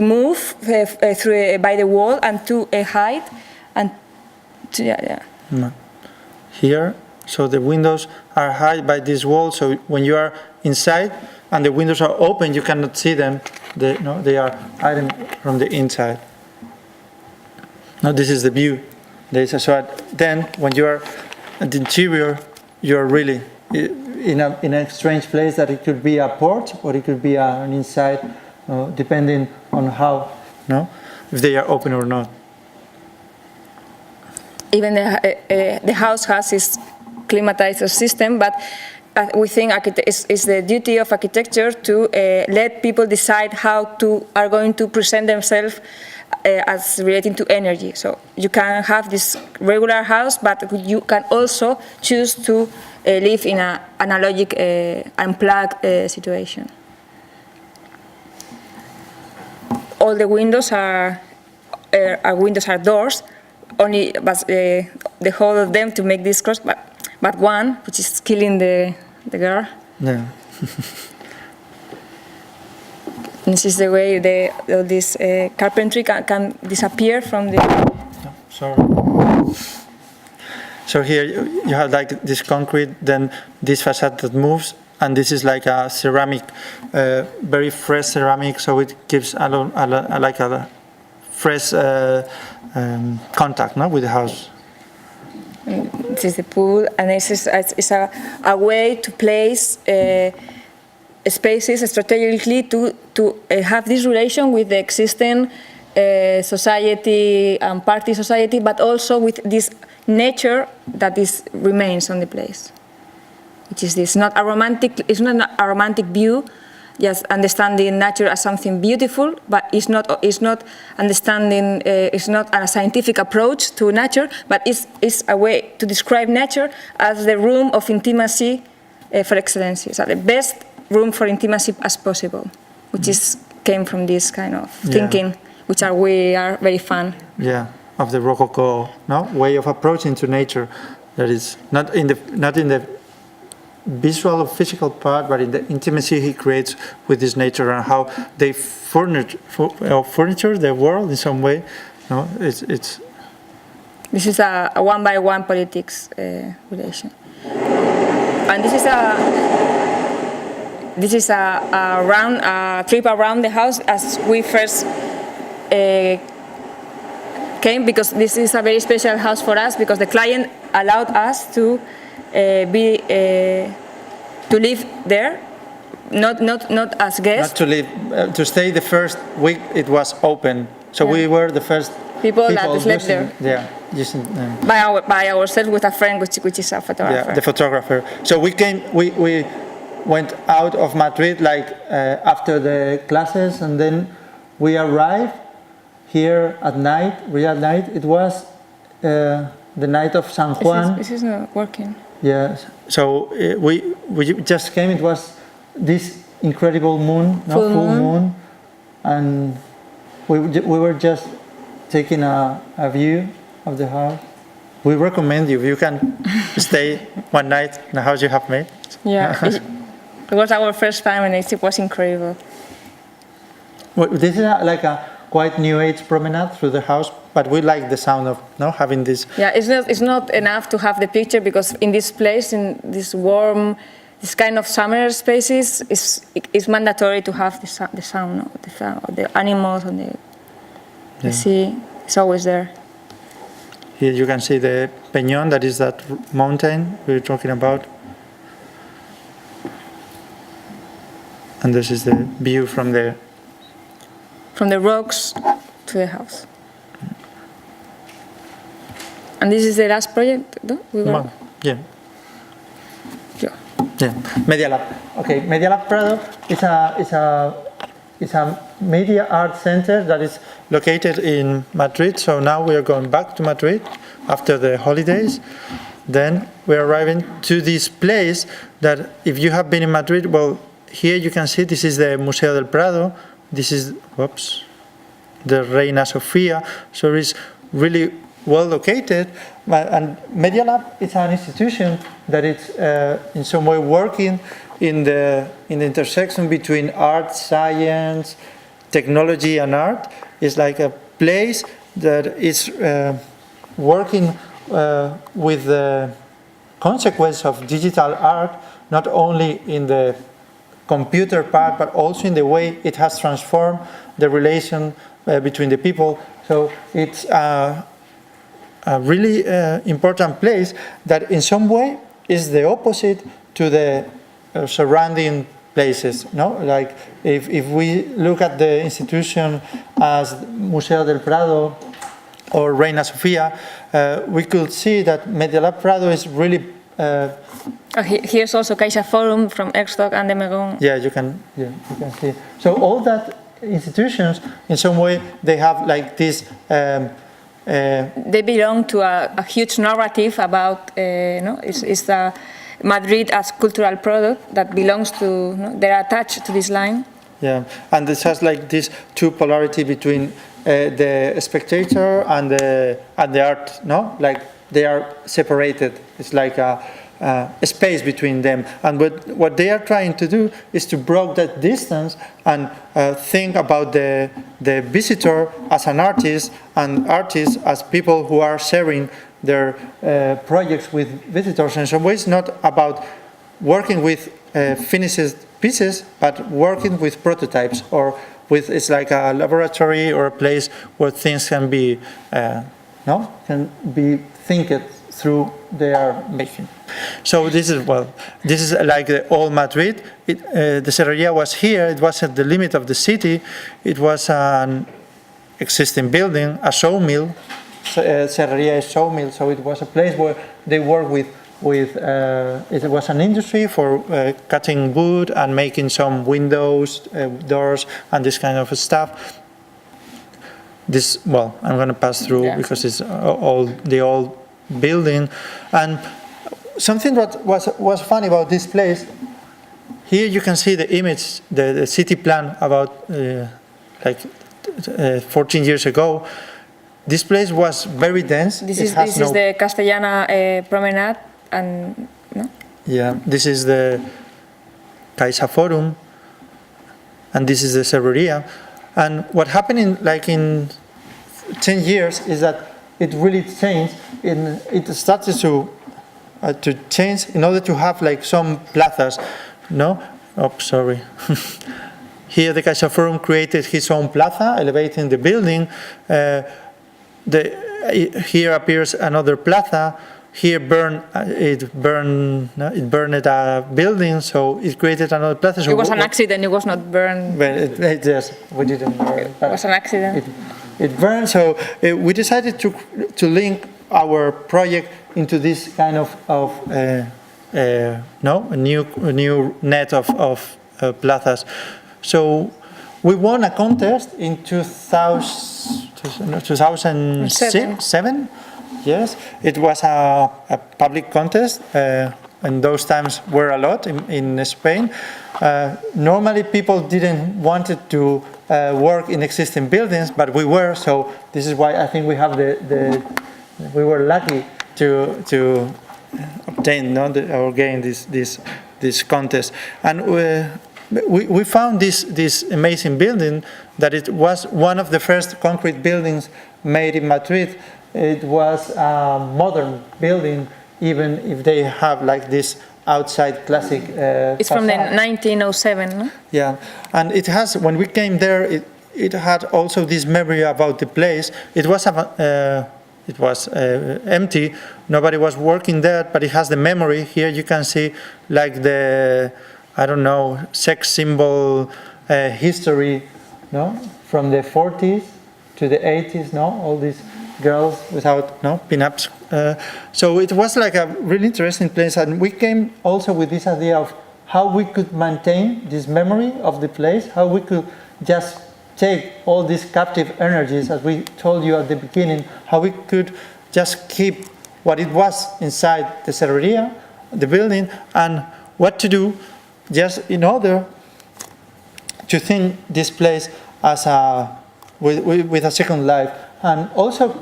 move through by the wall and to hide and Here, so the windows are hid by this wall. So when you are inside and the windows are open, you cannot see them. They are hidden from the inside. Now this is the view. So then, when you are at the interior, you are really in a strange place that it could be a porch or it could be an inside, depending on how, if they are open or not. Even the house has its climatizer system, but we think it's the duty of architecture to let people decide how are going to present themselves as relating to energy. So you can have this regular house, but you can also choose to live in an analogic, unplugged situation. All the windows are doors, only but the whole of them to make this cross, but one, which is killing the girl. Yeah. This is the way this carpentry can disappear from the... Sorry. So here you have like this concrete, then this facade that moves, and this is like a ceramic, very fresh ceramic, so it gives like a fresh contact with the house. This is the pool, and it's a way to place spaces strategically to have this relation with the existing society and party society, but also with this nature that remains on the place. Which is this not a romantic? It's not a romantic view, just understanding nature as something beautiful, but it's not understanding. It's not a scientific approach to nature, but it's a way to describe nature as the room of intimacy for excellence. So the best room for intimacy as possible, which came from this kind of thinking, which we are very fun. Yeah, of the Rococo way of approaching to nature, that is not in the visual or physical part, but in the intimacy he creates with this nature and how they furniture the world in some way. It's This is a one-by-one politics relation, and this is a trip around the house as we first came, because this is a very special house for us, because the client allowed us to live there, not as guests. not to live, to stay the first week it was open. So we were the first people that slept there. Yeah, using By ourselves with a friend, which is a photographer. Yeah, the photographer. So we went out of Madrid after the classes, and then we arrived here at night. It was the night of San Juan. This is not working. Yes. So we just came. It was this incredible moon, full moon, and we were just taking a view of the house. We recommend you. You can stay one night in the house you have made. Yeah, it was our first time, and it was incredible. Well, this is like a quite new age promenade through the house, but we like the sound of having this. Yeah, it's not enough to have the picture, because in this place, in this warm, this kind of summer spaces, it's mandatory to have the sound, the animals and the sea. It's always there. Here you can see the Peñón, that is that mountain we were talking about. And this is the view from the rocks to the house. And this is the last project, no? Yeah. Media Lab. Okay, Media Lab Prado is a media art center that is located in Madrid. So now we are going back to Madrid after the holidays. Then we are arriving to this place that, if you have been in Madrid, well, here you can see this is the Museo del Prado. This is, the Reina Sofía. So it's really well located. And Media Lab is an institution that is in some way working in the intersection between art, science, technology, and art. It's like a place that is working with the consequence of digital art, not only in the computer part, but also in the way it has transformed the relation between the people. So it's a really important place that in some way is the opposite to the surrounding places. Like if we look at the institution as Museo del Prado or Reina Sofía, we could see that Media Lab Prado is really here's also Caixa Forum from Erstock and the Megon. Yeah, you can see. So all that institutions, in some way, they have like this. They belong to a huge narrative about it's the Madrid as cultural product that belongs to. They're attached to this line. Yeah, and this has like this two polarity between the spectator and the art. Like they are separated. It's like a space between them, and what they are trying to do is to break that distance and think about the visitor as an artist, and artists as people who are sharing their projects with visitors. In some ways, not about working with finished pieces, but working with prototypes, or with, it's like a laboratory or a place where things can be through they are making. So this is like the old Madrid. The Serreria was here. It was at the limit of the city. It was an existing building, a sawmill. Serreria is sawmill, so it was a place where they work with it was an industry for cutting wood and making some windows, doors, and this kind of stuff. I'm going to pass through because it's the old building. And something that was funny about this place, here you can see the image, the city plan about 14 years ago. This place was very dense. This is the Castellana Promenade, and no? Yeah, this is the Caixa Forum, and this is the Serreria. And what happened in 10 years is that it really changed. It started to change in order to have some plazas. No? Oh, sorry. Here the Caixa Forum created his own plaza, elevating the building. Here appears another plaza. Here it burned a building, so it created another plaza. So it was an accident. It was not burned. Yes, we didn't. It was an accident. It burned. So we decided to link our project into this kind of a new net of plazas. So we won a contest in 2007. Yes, it was a public contest, and those times were a lot in Spain. Normally people didn't want to work in existing buildings, but we were, so this is why I think we have we were lucky to obtain or gain this contest. And we found this amazing building, that it was one of the first concrete buildings made in Madrid. It was a modern building, even if they have this outside classic it's from the 1907, no? Yeah, and it has, when we came there, it had also this memory about the place. It was empty, nobody was working there, but it has the memory. Here you can see the, I don't know, sex symbol history, no? From the 40s to the 80s, no? All these girls without pin-ups. So it was a really interesting place, and we came also with this idea of how we could maintain this memory of the place, how we could just take all these captive energies, as we told you at the beginning, how we could just keep what it was inside the Serreria, the building, and what to do just in order to think this place as with a second life. And also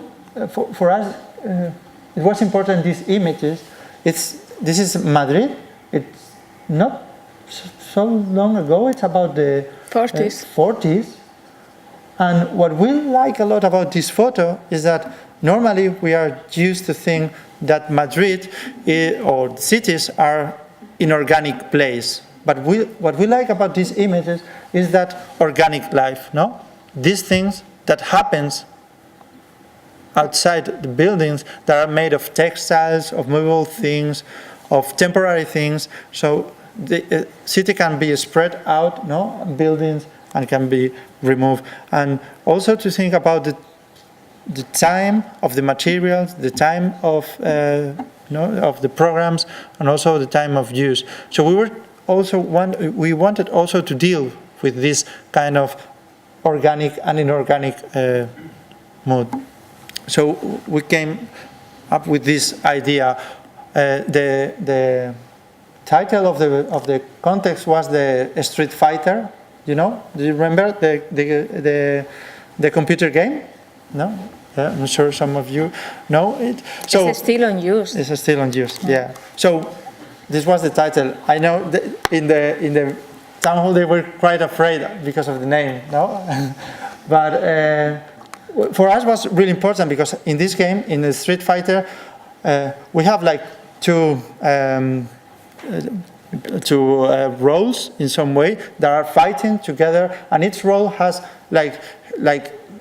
for us, it was important, these images. This is Madrid. It's not so long ago. It's about the 40s. And what we like a lot about this photo is that normally we are used to think that Madrid or cities are inorganic place. But what we like about these images is that organic life, no? These things that happens outside the buildings that are made of textiles, of movable things, of temporary things. So the city can be spread out, no? Buildings, and can be removed. And also to think about the time of the materials, the time of the programs, and also the time of use. So we wanted also to deal with this kind of organic and inorganic mood. So we came up with this idea. The title of the contest was the Street Fighter. Do you remember the computer game? No? Yeah, I'm sure some of you know it. So it's still on use. It's still on use. Yeah. So this was the title. I know in the town hall they were quite afraid because of the name. No, but for us it was really important because in this game, in the Street Fighter, we have two roles in some way that are fighting together, and each role has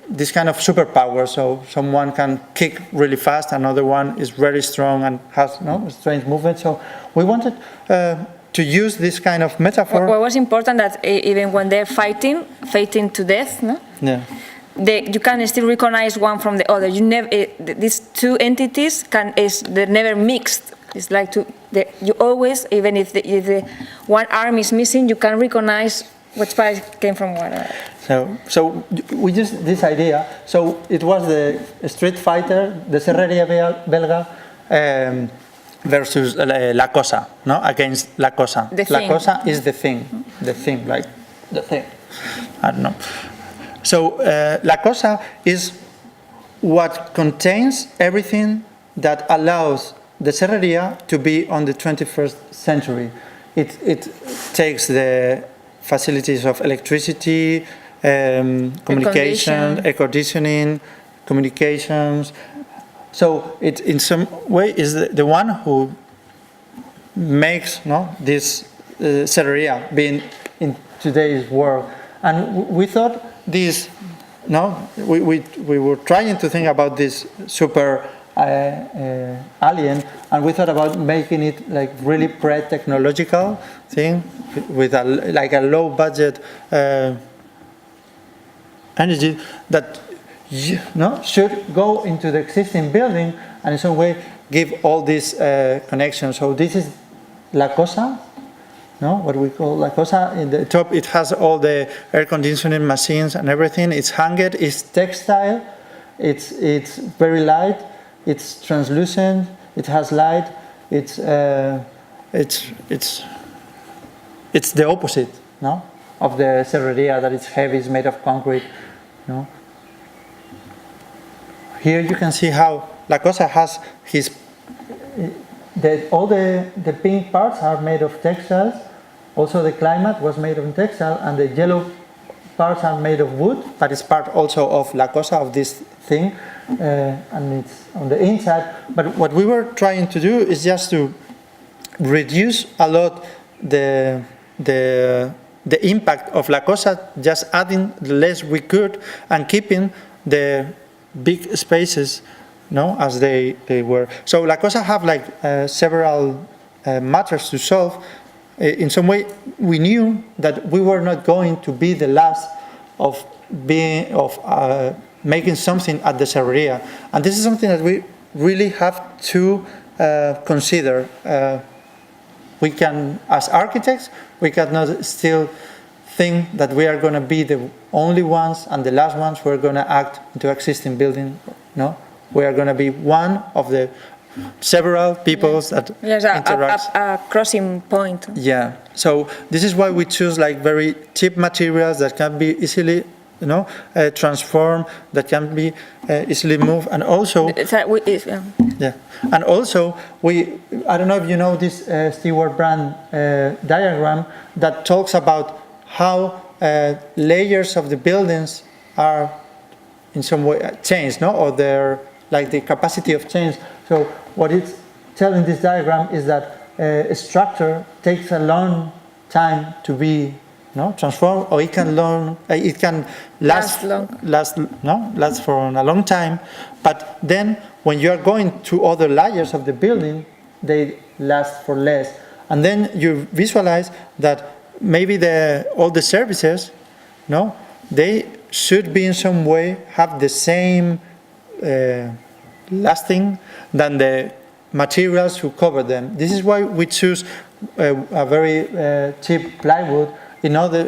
this kind of superpower. So someone can kick really fast, another one is very strong and has strange movement. So we wanted to use this kind of metaphor. What was important that even when they're fighting to death, no? Yeah. You can still recognize one from the other. You never these two entities they're never mixed. It's like you always, even if the one arm is missing, you can recognize which part came from what. So we used this idea. So it was the street fighter, the Serrería Belga, versus La Cosa, no? Against La Cosa. La Cosa is the thing, like the thing. I don't know. So La Cosa is what contains everything that allows the Serrería to be on the 21st century. It takes the facilities of electricity, communication, air conditioning, communications. So it, in some way, is the one who makes this Serrería being in today's world. And we thought this, we were trying to think about this super alien, and we thought about making it like really pre-technological thing with a low budget energy that should go into the existing building and in some way give all these connections. So this is La Cosa, what we call La Cosa. In the top it has all the air conditioning machines and everything. It's hanged, it's textile, it's very light, it's translucent, it has light, it's the opposite of the Serrería, that it's heavy, it's made of concrete. Here you can see how La Cosa has all the pink parts are made of textiles. Also the climate was made of textile, and the yellow parts are made of wood, but it's part also of La Cosa, of this thing, and it's on the inside. But what we were trying to do is just to reduce a lot the impact of La Cosa, just adding the less we could and keeping the big spaces as they were. So La Cosa have several matters to solve. In some way, we knew that we were not going to be the last of making something at the Serrería, and this is something that we really have to consider. We can, as architects, we cannot still think that we are going to be the only ones and the last ones who are going to act into existing building. No, we are going to be one of the several peoples that interact. A crossing point. Yeah. So this is why we choose very cheap materials that can be easily, transformed, that can be easily moved, and also. Yeah. And also I don't know if you know this Stewart Brand diagram that talks about how layers of the buildings are in some way changed, or their the capacity of change. So what it's telling this diagram is that a structure takes a long time to be transformed, or it can last for a long time. But then when you are going to other layers of the building, they last for less. And then you visualize that maybe all the services, they should be in some way have the same lasting than the materials who cover them. This is why we choose a very cheap plywood.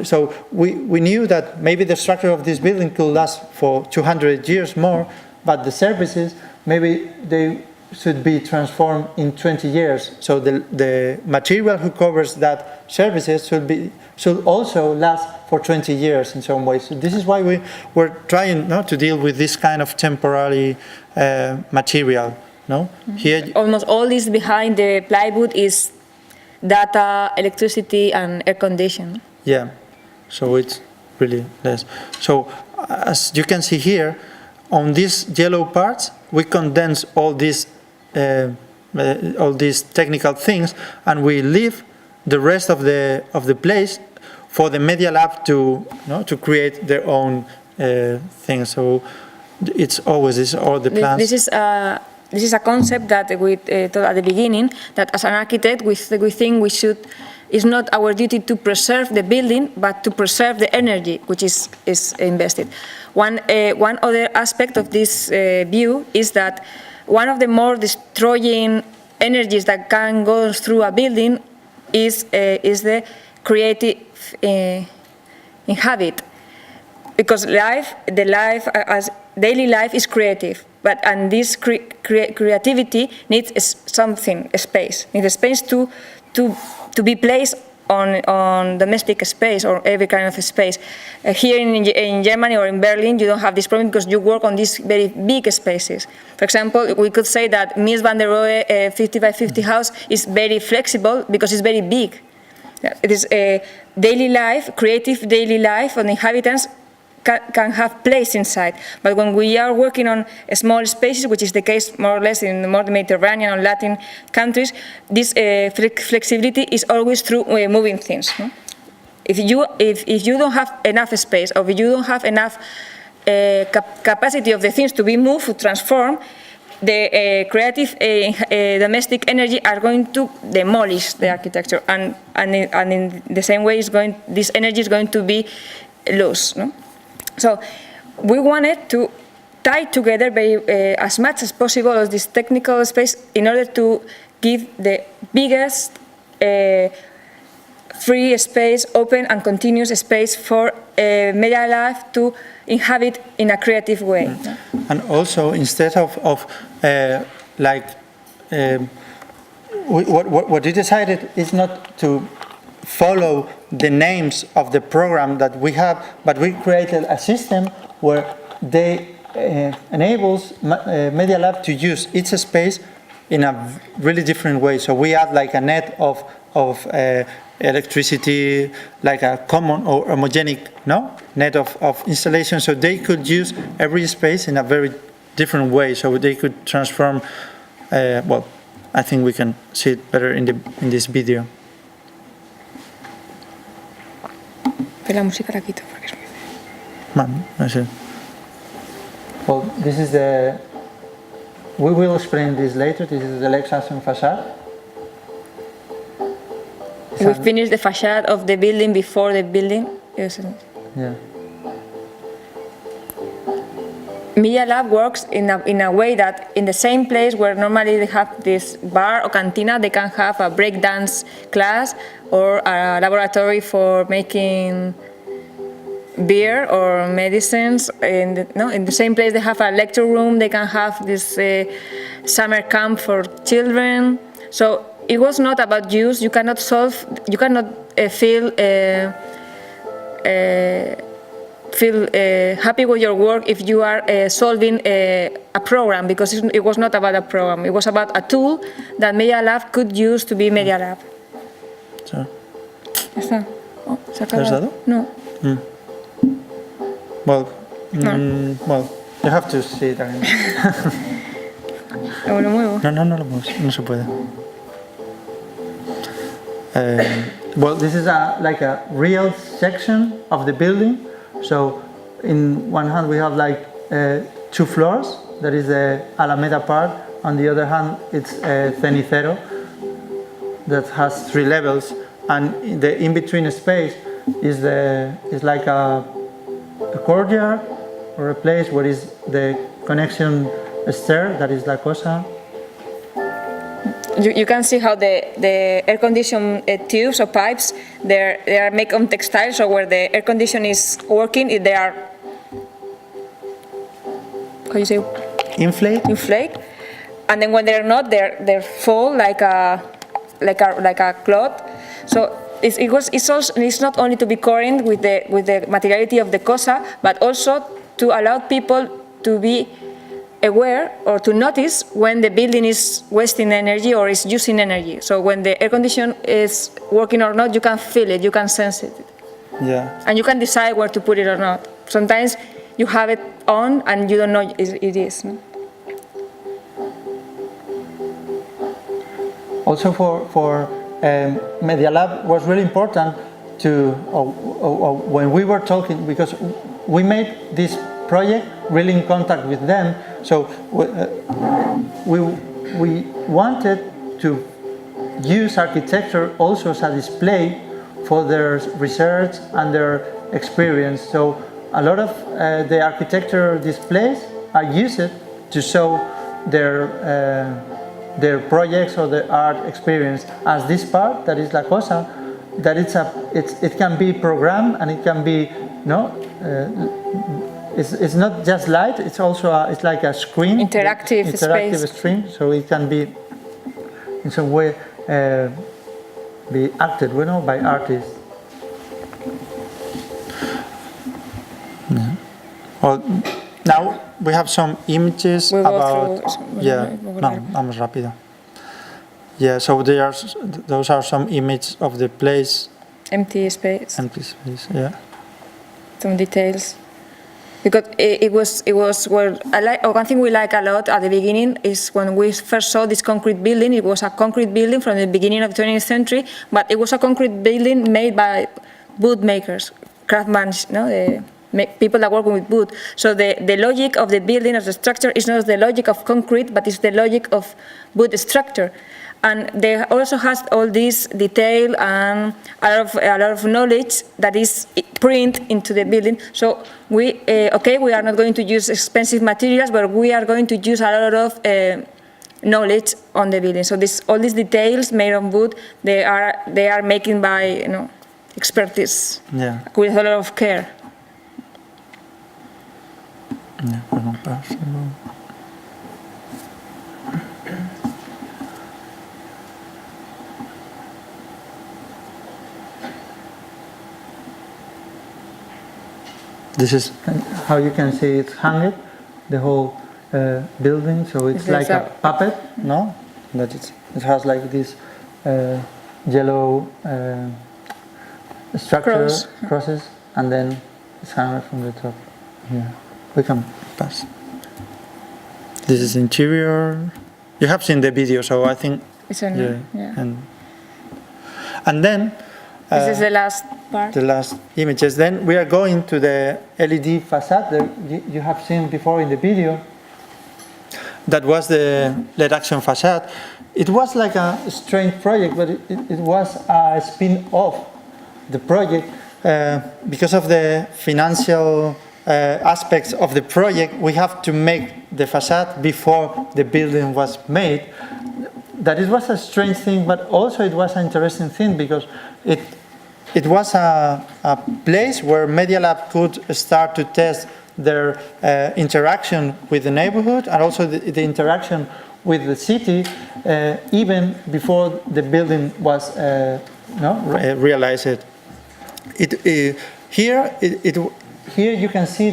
So we knew that maybe the structure of this building could last for 200 years more, but the services, maybe they should be transformed in 20 years. So the material who covers that services should also last for 20 years in some ways. So this is why we were trying to deal with this kind of temporary material. Here almost all this behind the plywood is data, electricity, and air conditioning. Yeah, so it's really less. So as you can see here, on these yellow parts, we condense all these technical things, and we leave the rest of the place for the media lab to create their own thing. So it's always all the plans. This is a concept that we told at the beginning, that as an architect we think we should. It's not our duty to preserve the building, but to preserve the energy which is invested. One other aspect of this view is that one of the more destroying energies that can go through a building is the creative inhabit, because daily life is creative, and this creativity needs a space to be placed on domestic space or every kind of space. Here in Germany or in Berlin, you don't have this problem because you work on these very big spaces. For example, we could say that Mies van der Rohe 50 by 50 house is very flexible because it's very big. It is daily life, creative daily life, and inhabitants can have place inside. But when we are working on small spaces, which is the case more or less in the more Mediterranean or Latin countries, this flexibility is always through moving things. No? If you don't have enough space, or if you don't have enough capacity of the things to be moved, to transform, the creative domestic energy are going to demolish the architecture, and in the same way, this energy is going to be loose. No? So we wanted to tie together as much as possible of this technical space in order to give the biggest free space, open and continuous space for Media Lab to inhabit in a creative way. And also, instead of what we decided is not to follow the names of the program that we have, but we created a system where they enables Media Lab to use its space in a really different way. So we add like a net of electricity, like a common or homogenic net of installation, so they could use every space in a very different way. So they could transform. Well, I think we can see it better in this video. La música la quito porque es muy... Well, this is the. We will explain this later. This is the Lexington facade. We finished the facade of the building before the building. Yeah. Media Lab works in a way that in the same place where normally they have this bar or cantina, they can have a breakdance class or a laboratory for making beer or medicines. In the same place they have a lecture room, they can have this summer camp for children. So it was not about use. You cannot feel happy with your work if you are solving a program, because it was not about a program. It was about a tool that Media Lab could use to be Media Lab. So. ¿Está? Oh, ¿se ha acabado? acabado? No. Well, well, you have to see it again. ¿Lo muevo? No lo mueves, no se puede. Well, this is like a real section of the building. So, in one hand we have like 2 floors. That is the Alameda part. On the other hand, it's Cenicero that has 3 levels, and the in-between space is like a courtyard or a place where is the connection stair. That is La Cosa. You can see how the air condition tubes or pipes they are made on textiles. So where the air condition is working, they are inflate, and then when they're not, they fall like a cloth. So it's not only to be current with the materiality of the cosa, but also to allow people to be aware or to notice when the building is wasting energy or is using energy. So when the air condition is working or not, you can feel it, you can sense it. Yeah. And you can decide where to put it or not. Sometimes you have it on and you don't know it is. No? Also for Media Lab was really important to when we were talking, because we made this project really in contact with them. So we wanted to use architecture also as a display for their research and their experience. So a lot of the architecture displays are used to show their projects or their art experience. As this part, that is La Cosa, that it can be programmed and it can be it's not just light. It's also it's like a screen, interactive space. screen, so it can be in some way be acted, by artists. Yeah. Well, now we have some images about. Vamos rápido. Yeah, so those are some images of the place. Empty space. Yeah. Some details. Because it was where one thing we like a lot at the beginning is when we first saw this concrete building. It was a concrete building from the beginning of the 20th century, but it was a concrete building made by wood makers, craftsmen, people that work with wood. So the logic of the building, of the structure, is not the logic of concrete, but it's the logic of wood structure. And they also has all this detail and a lot of knowledge that is printed into the building. So we are not going to use expensive materials, but we are going to use a lot of knowledge on the building. So all these details made of wood, they are making by expertise, with a lot of care. This is how you can see it's hanged, the whole building. So it's like a puppet, no? That it has like this yellow structure, crosses, and then it's hanged from the top. Yeah, we can pass. This is interior. You have seen the video, so I think. It's and then. This is the last part. The last images. Then we are going to the LED facade that you have seen before in the video. That was the LED action facade. It was like a strange project, but it was a spin-off the project because of the financial aspects of the project. We have to make the facade before the building was made. That it was a strange thing, but also it was an interesting thing because it was a place where Media Lab could start to test their interaction with the neighborhood and also the interaction with the city even before the building was realized. Here you can see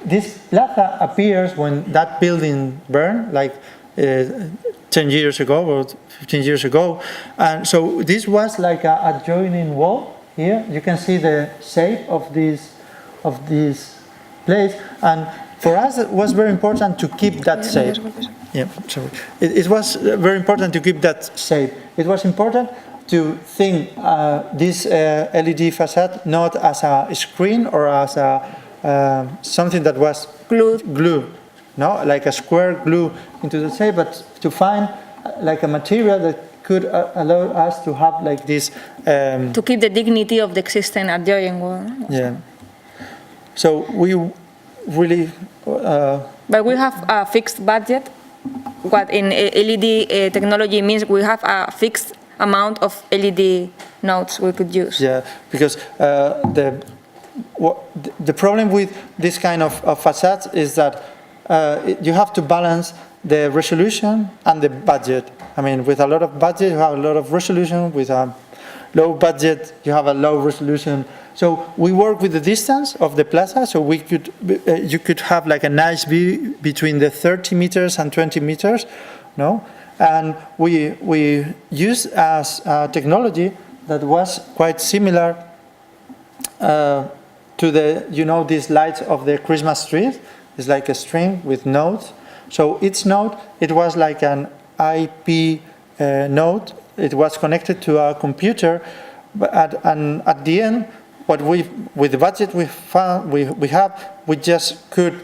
this plaza appears when that building burned, like 10 years ago or 15 years ago. And so this was like an adjoining wall. Here you can see the shape of this place. And for us it was very important to keep that shape. Yeah, sorry. It was very important to keep that shape. It was important to think this LED facade not as a screen or as a something that was glued, no, like a square glue into the shape, but to find like a material that could allow us to have like this to keep the dignity of the existing adjoining wall. Yeah. So we really. But we have a fixed budget. What in LED technology means we have a fixed amount of LED nodes we could use. Yeah, because the problem with this kind of facades is that you have to balance the resolution and the budget. I mean, with a lot of budget, you have a lot of resolution. With a low budget, you have a low resolution. So we work with the distance of the plaza, so you could have like a nice view between the 30 meters and 20 meters, no? And we used as technology that was quite similar to these lights of the Christmas trees. It's like a string with nodes. So each node, it was like an IP node. It was connected to a computer, and at the end, what with the budget we have, we just could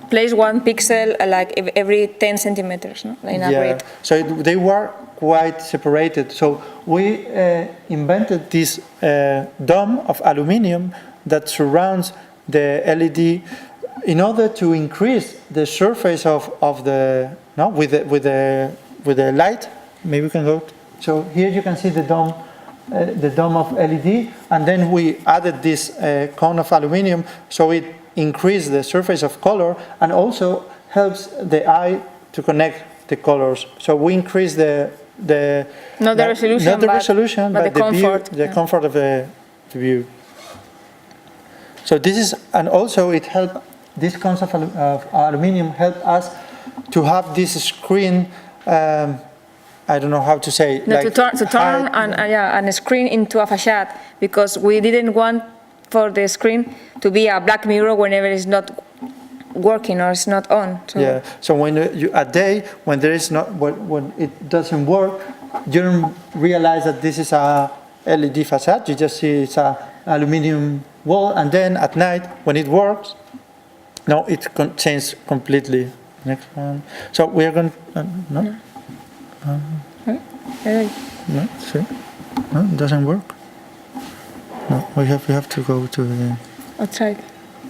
place one pixel like every 10 centimeters, no? In a grid. So they were quite separated. So we invented this dome of aluminium that surrounds the LED in order to increase the surface of the with the light. Maybe we can go. So here you can see the dome of LED, and then we added this cone of aluminium, so it increased the surface of color and also helps the eye to connect the colors. So we increase not the resolution, but the comfort. The comfort of the view. So this is, and also it helped. This concept of aluminium helped us to have this screen. I don't know how to say. No, like to turn and a screen into a facade, because we didn't want for the screen to be a black mirror whenever it's not working or it's not on. So. Yeah. So when a day when there is not when it doesn't work, you don't realize that this is a LED facade. You just see it's a aluminium wall, and then at night when it works, no, it changes completely. Next one. So we are going. No. No. No, see? No, it doesn't work. No, we have to go to the outside.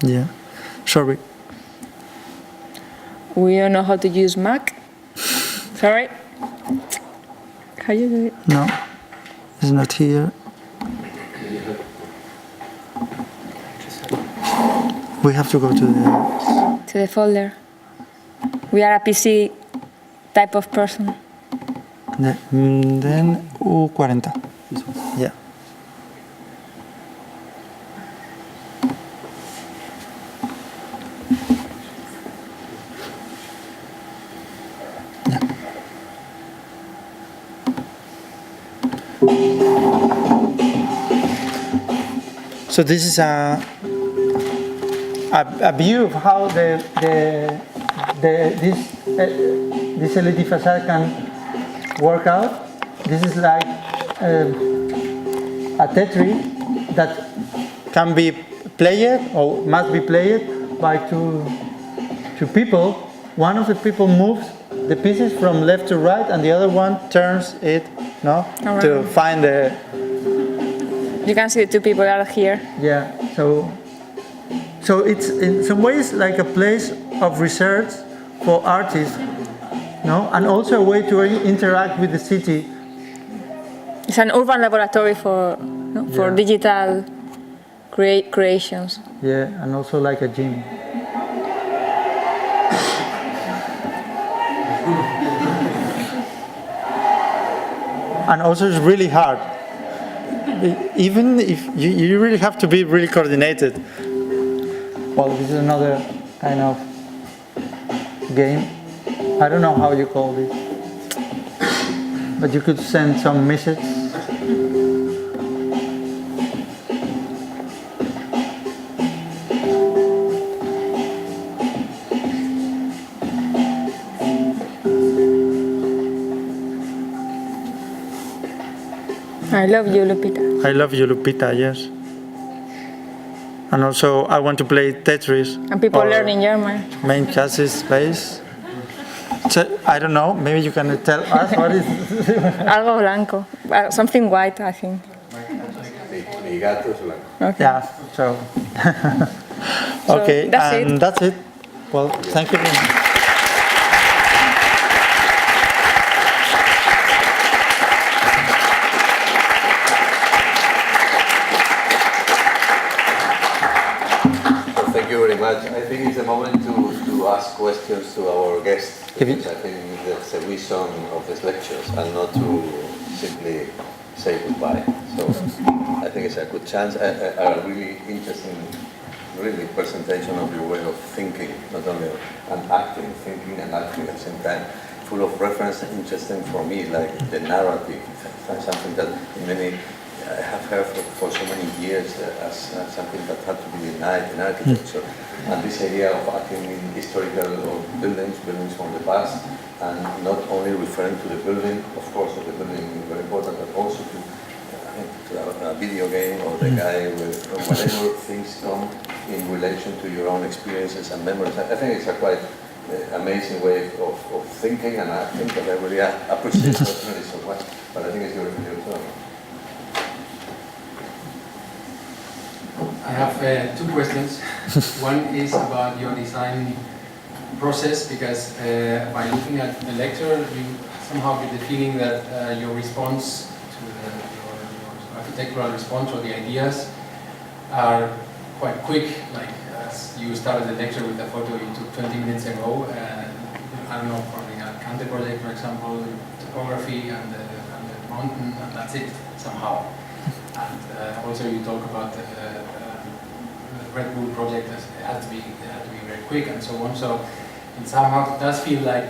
Yeah, sorry. We don't know how to use Mac. Sorry. How you do it? No, it's not here. We have to go to the folder. We are a PC type of person. Then U40. Yeah. So this is a view of how this LED facade can work out. This is like a Tetris that can be played or must be played by two people. One of the people moves the pieces from left to right, and the other one turns it to find the. You can see the two people are here. Yeah, so it's in some ways like a place of research for artists, and also a way to interact with the city. It's an urban laboratory for digital creations. Yeah, and also like a gym. And also it's really hard. Even if you really have to be really coordinated. Well, this is another kind of game. I don't know how you call this. But you could send some message. I love you, Lupita. I love you, Lupita, yes. And also, I want to play Tetris. And people learning German. Main chassis space. So, I don't know, maybe you can tell us what is Algo blanco. Something white, I think. Mi gato es blanco. Okay. Yeah, so. Okay, that's that's it. Well, thank you very much. Thank you very much. I think it's a moment to ask questions to our guests, because I think that's the reason of these lectures, and not to simply say goodbye. So I think it's a good chance, a really interesting, really presentation of your way of thinking, not only and acting, thinking and acting at the same time, full of reference, interesting for me, like the narrative, something that many I have heard for so many years as something that had to be denied in architecture. And this idea of acting in historical buildings from the past, and not only referring to the building, of course, the building is very important, but also to a video game, or the guy with whatever things come in relation to your own experiences and memories. I think it's a quite amazing way of thinking, and I think that I really appreciate personally so much. But I think it's your turn. I have two questions. One is about your design process, because by looking at the lecture, you somehow get the feeling that your response to your architectural response or the ideas are quite quick. Like as you started the lecture with the photo you took 20 minutes ago. I don't know, for the Cante project, for example, topography and the mountain, and that's it somehow. And also you talk about the Red Bull project had to be very quick and so on. So it somehow does feel like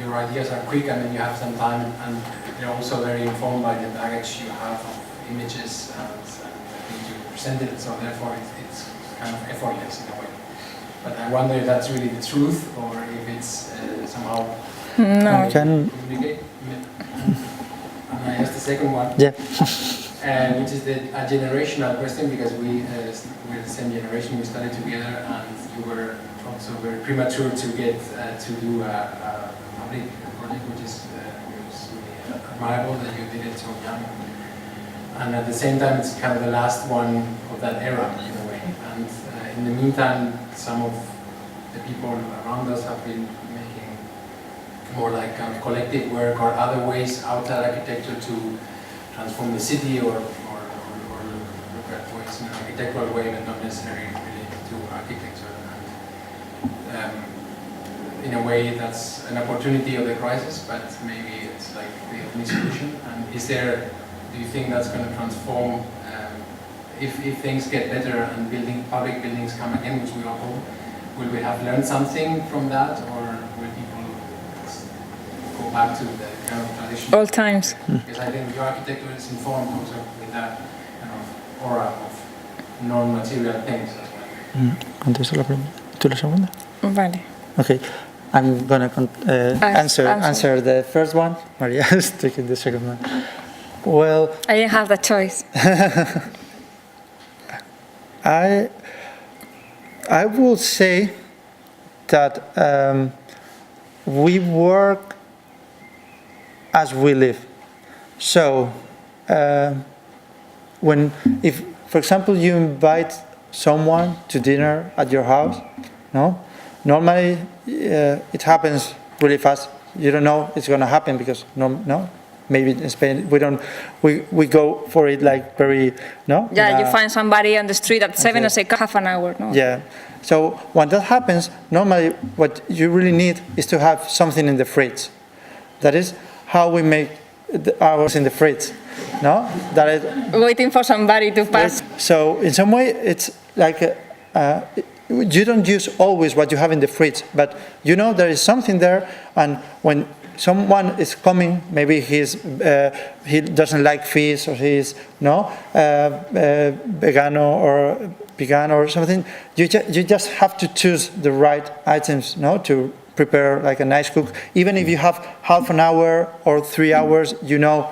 your ideas are quick, and then you have some time, and they're also very informed by the baggage you have of images and things you presented. So therefore it's kind of effortless in a way. But I wonder if that's really the truth, or if it's somehow communicate. And I asked the second one. Yeah. Which is a generational question, because we're the same generation, we studied together, and you were also very premature to get to do a public project, which is really admirable that you did it so young. And at the same time, it's kind of the last one of that era in a way. And in the meantime, some of the people around us have been making more like kind of collective work or other ways outside architecture to transform the city, or look at ways in an architectural way, but not necessarily related to architecture. And in a way, that's an opportunity of the crisis, but maybe it's like the only solution. And do you think that's going to transform, if things get better and public buildings come again, which we all hope, will we have learned something from that, or will people go back to the kind of traditional? All times. Because I think your architecture is informed also with that kind of aura of non-material things as well. ¿Contesto la primera? ¿Tú la segunda? Vale. Okay. I'm going to answer the first one. Maria is taking the second one. Well, I didn't have the choice. I will say that we work as we live. So, if, for example, you invite someone to dinner at your house, no? Normally, it happens really fast. You don't know it's going to happen because no. Maybe in Spain we go for it like very no. Yeah, you find somebody on the street at 7 and say half an hour. No. Yeah. So when that happens, normally what you really need is to have something in the fridge. That is how we make ours in the fridge. No, that is waiting for somebody to pass. So in some way, it's like you don't use always what you have in the fridge, but you know there is something there, and when someone is coming, maybe he doesn't like fish, or he's vegano or vegan or something. You just have to choose the right items, to prepare like a nice cook. Even if you have half an hour or 3 hours, you know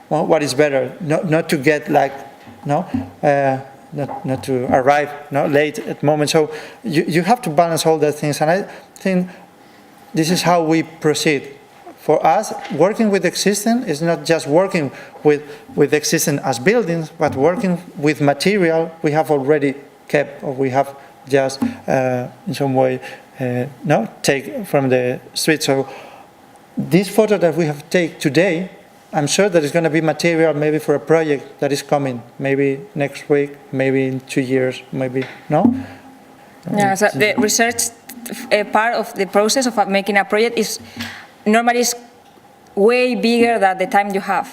what is better. Not to get like not to arrive late at the moment. So you have to balance all the things, and I think this is how we proceed. For us, working with existing is not just working with existing as buildings, but working with material we have already kept, or we have just in some way take from the street. So this photo that we have taken today, I'm sure that it's going to be material maybe for a project that is coming, maybe next week, maybe in 2 years, maybe, no? Yeah, so the research part of the process of making a project is normally way bigger than the time you have.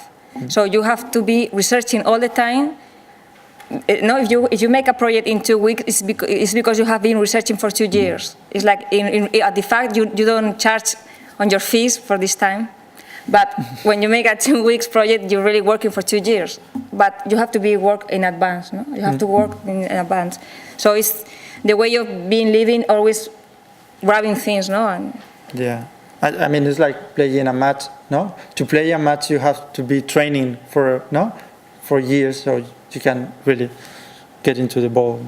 So you have to be researching all the time. If you make a project in 2 weeks, it's because you have been researching for 2 years. It's like at the fact you don't charge on your fees for this time. But when you make a 2 weeks project, you're really working for 2 years. But you have to work in advance, no? You have to work in advance. So it's the way of being living, always grabbing things, no? And yeah. I mean, it's like playing a match, no? To play a match, you have to be training for for years, so you can really get into the ball.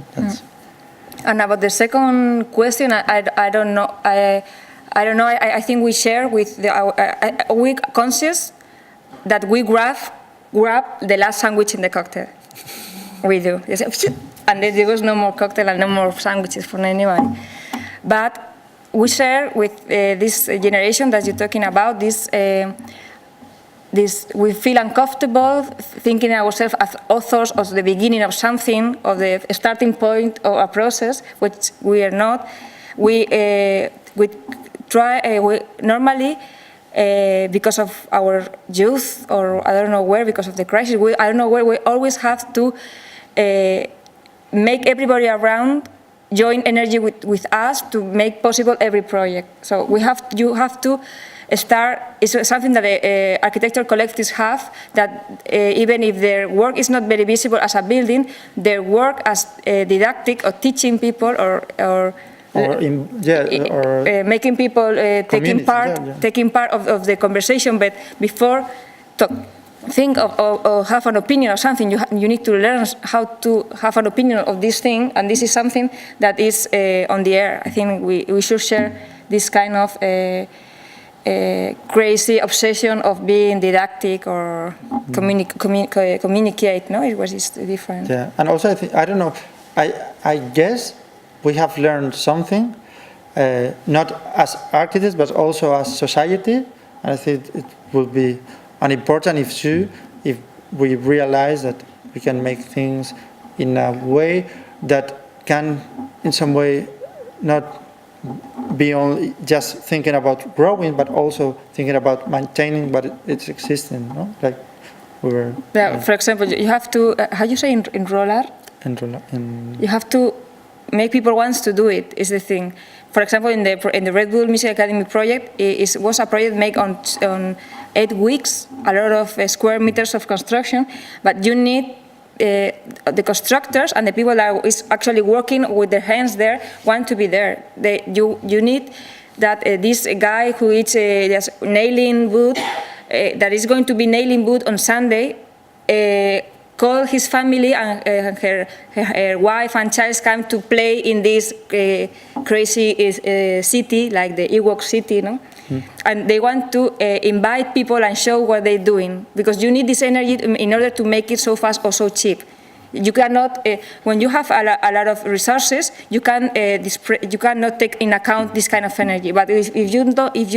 And about the second question, I don't know. I don't know. I think we share with we conscious that we grab the last sandwich in the cocktail. We do, and then there was no more cocktail and no more sandwiches for anybody. But we share with this generation that you're talking about this. We feel uncomfortable thinking ourselves as authors of the beginning of something, of the starting point of a process, which we are not. We normally, because of our youth, or I don't know where, because of the crisis, I don't know where, we always have to make everybody around join energy with us to make possible every project. So you have to start, is something that architectural collectives have, that even if their work is not very visible as a building, their work as didactic or teaching people or making people taking part of the conversation. But before think or have an opinion of something, you need to learn how to have an opinion of this thing, and this is something that is on the air. I think we should share this kind of crazy obsession of being didactic or communicate. No, it was different. Yeah, and also I don't know. I guess we have learned something, not as architects but also as society. And I think it will be important if we realize that we can make things in a way that can, in some way, not be only just thinking about growing, but also thinking about maintaining what it's existing. No? Like we were. Yeah. For example, you have to. How you say in roller? You have to make people want to do it. Is the thing. For example, in the Red Bull Music Academy project, it was a project made on 8 weeks, a lot of square meters of construction, but you need the constructors and the people that is actually working with their hands there want to be there. You need that this guy who is just nailing wood, that is going to be nailing wood on Sunday, call his family and her wife and child come to play in this crazy city, like the Ewok city, no? And they want to invite people and show what they're doing, because you need this energy in order to make it so fast or so cheap. You cannot, when you have a lot of resources, you cannot take in account this kind of energy. But if you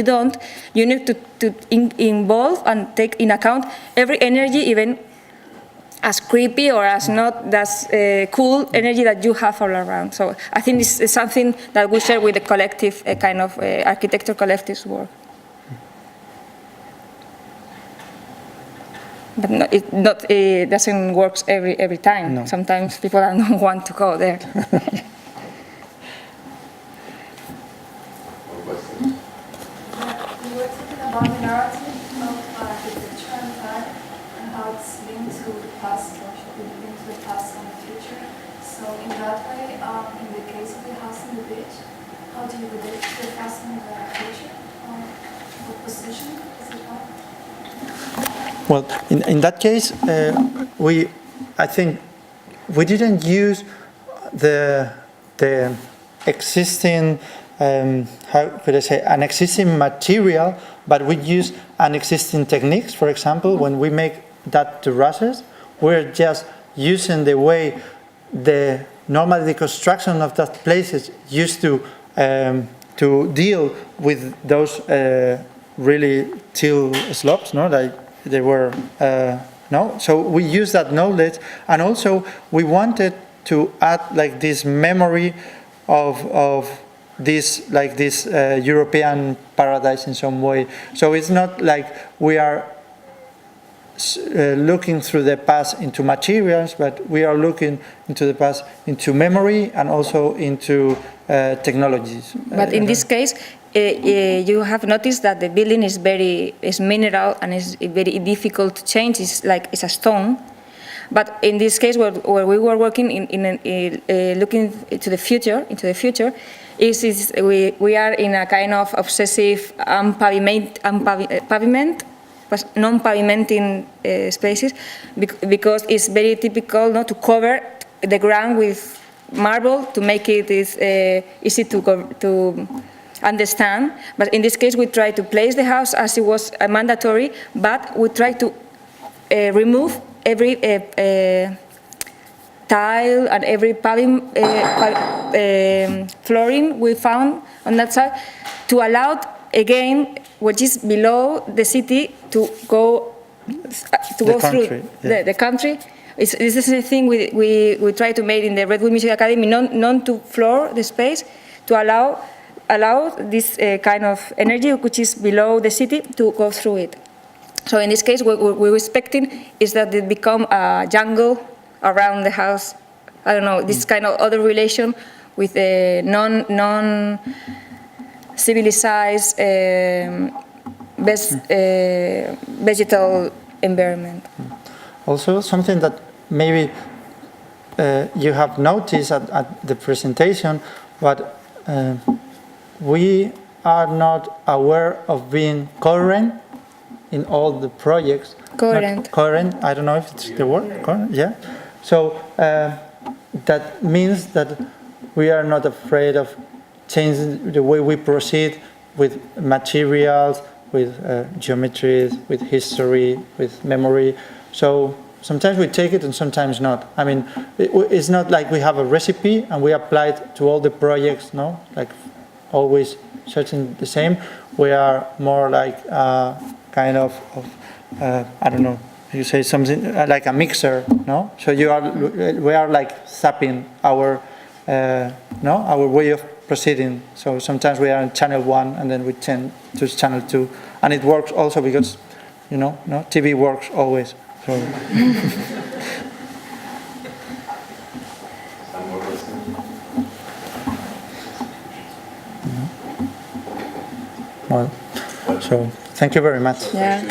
don't, you need to involve and take in account every energy, even as creepy or as not as cool energy that you have all around. So I think this is something that we share with the collective, kind of architecture collective's work. But it doesn't work every time. No. Sometimes people don't want to go there. You were talking about the narrative of architecture and art and how it's linked to the past, or should be linked to the past and the future. So in that way, in the case of the house and the beach, how do you relate to the past and the future? What position is it on? Well, in that case, I think we didn't use the existing, how could I say, an existing material, but we use an existing techniques. For example, when we make that terraces, we're just using the way normally the construction of that places used to deal with those really till slopes, no, like they were no. So we use that knowledge, and also we wanted to add like this memory of this, like this European paradise in some way. So it's not like we are looking through the past into materials, but we are looking into the past into memory and also into technologies. But in this case, you have noticed that the building is mineral and is very difficult to change. It's a stone. But in this case, where we were working looking into the future, we are in a kind of obsessive pavement, non-pavimenting spaces, because it's very typical to cover the ground with marble to make it easy to understand. But in this case, we try to place the house as it was mandatory, but we try to remove every tile and every flooring we found on that side, to allow again what is below the city to go through the country. This is the thing we try to make in the Redwood Music Academy, not to floor the space, to allow this kind of energy which is below the city to go through it. So in this case, what we're expecting is that it become a jungle around the house. I don't know, this kind of other relation with a non-civilized vegetal environment. Also, something that maybe you have noticed at the presentation, but we are not aware of being coherent in all the projects. Coherent, I don't know if it's the word, coherent, yeah. So that means that we are not afraid of changing the way we proceed with materials, with geometries, with history, with memory. So sometimes we take it and sometimes not. I mean, it's not like we have a recipe and we apply it to all the projects, no? Like always searching the same. We are more like kind of I don't know, you say something like a mixer, no? So we are like zapping our our way of proceeding. So sometimes we are in channel 1 and then we tend to channel 2, and it works also because TV works always. So. Well, so thank you very much. Yeah.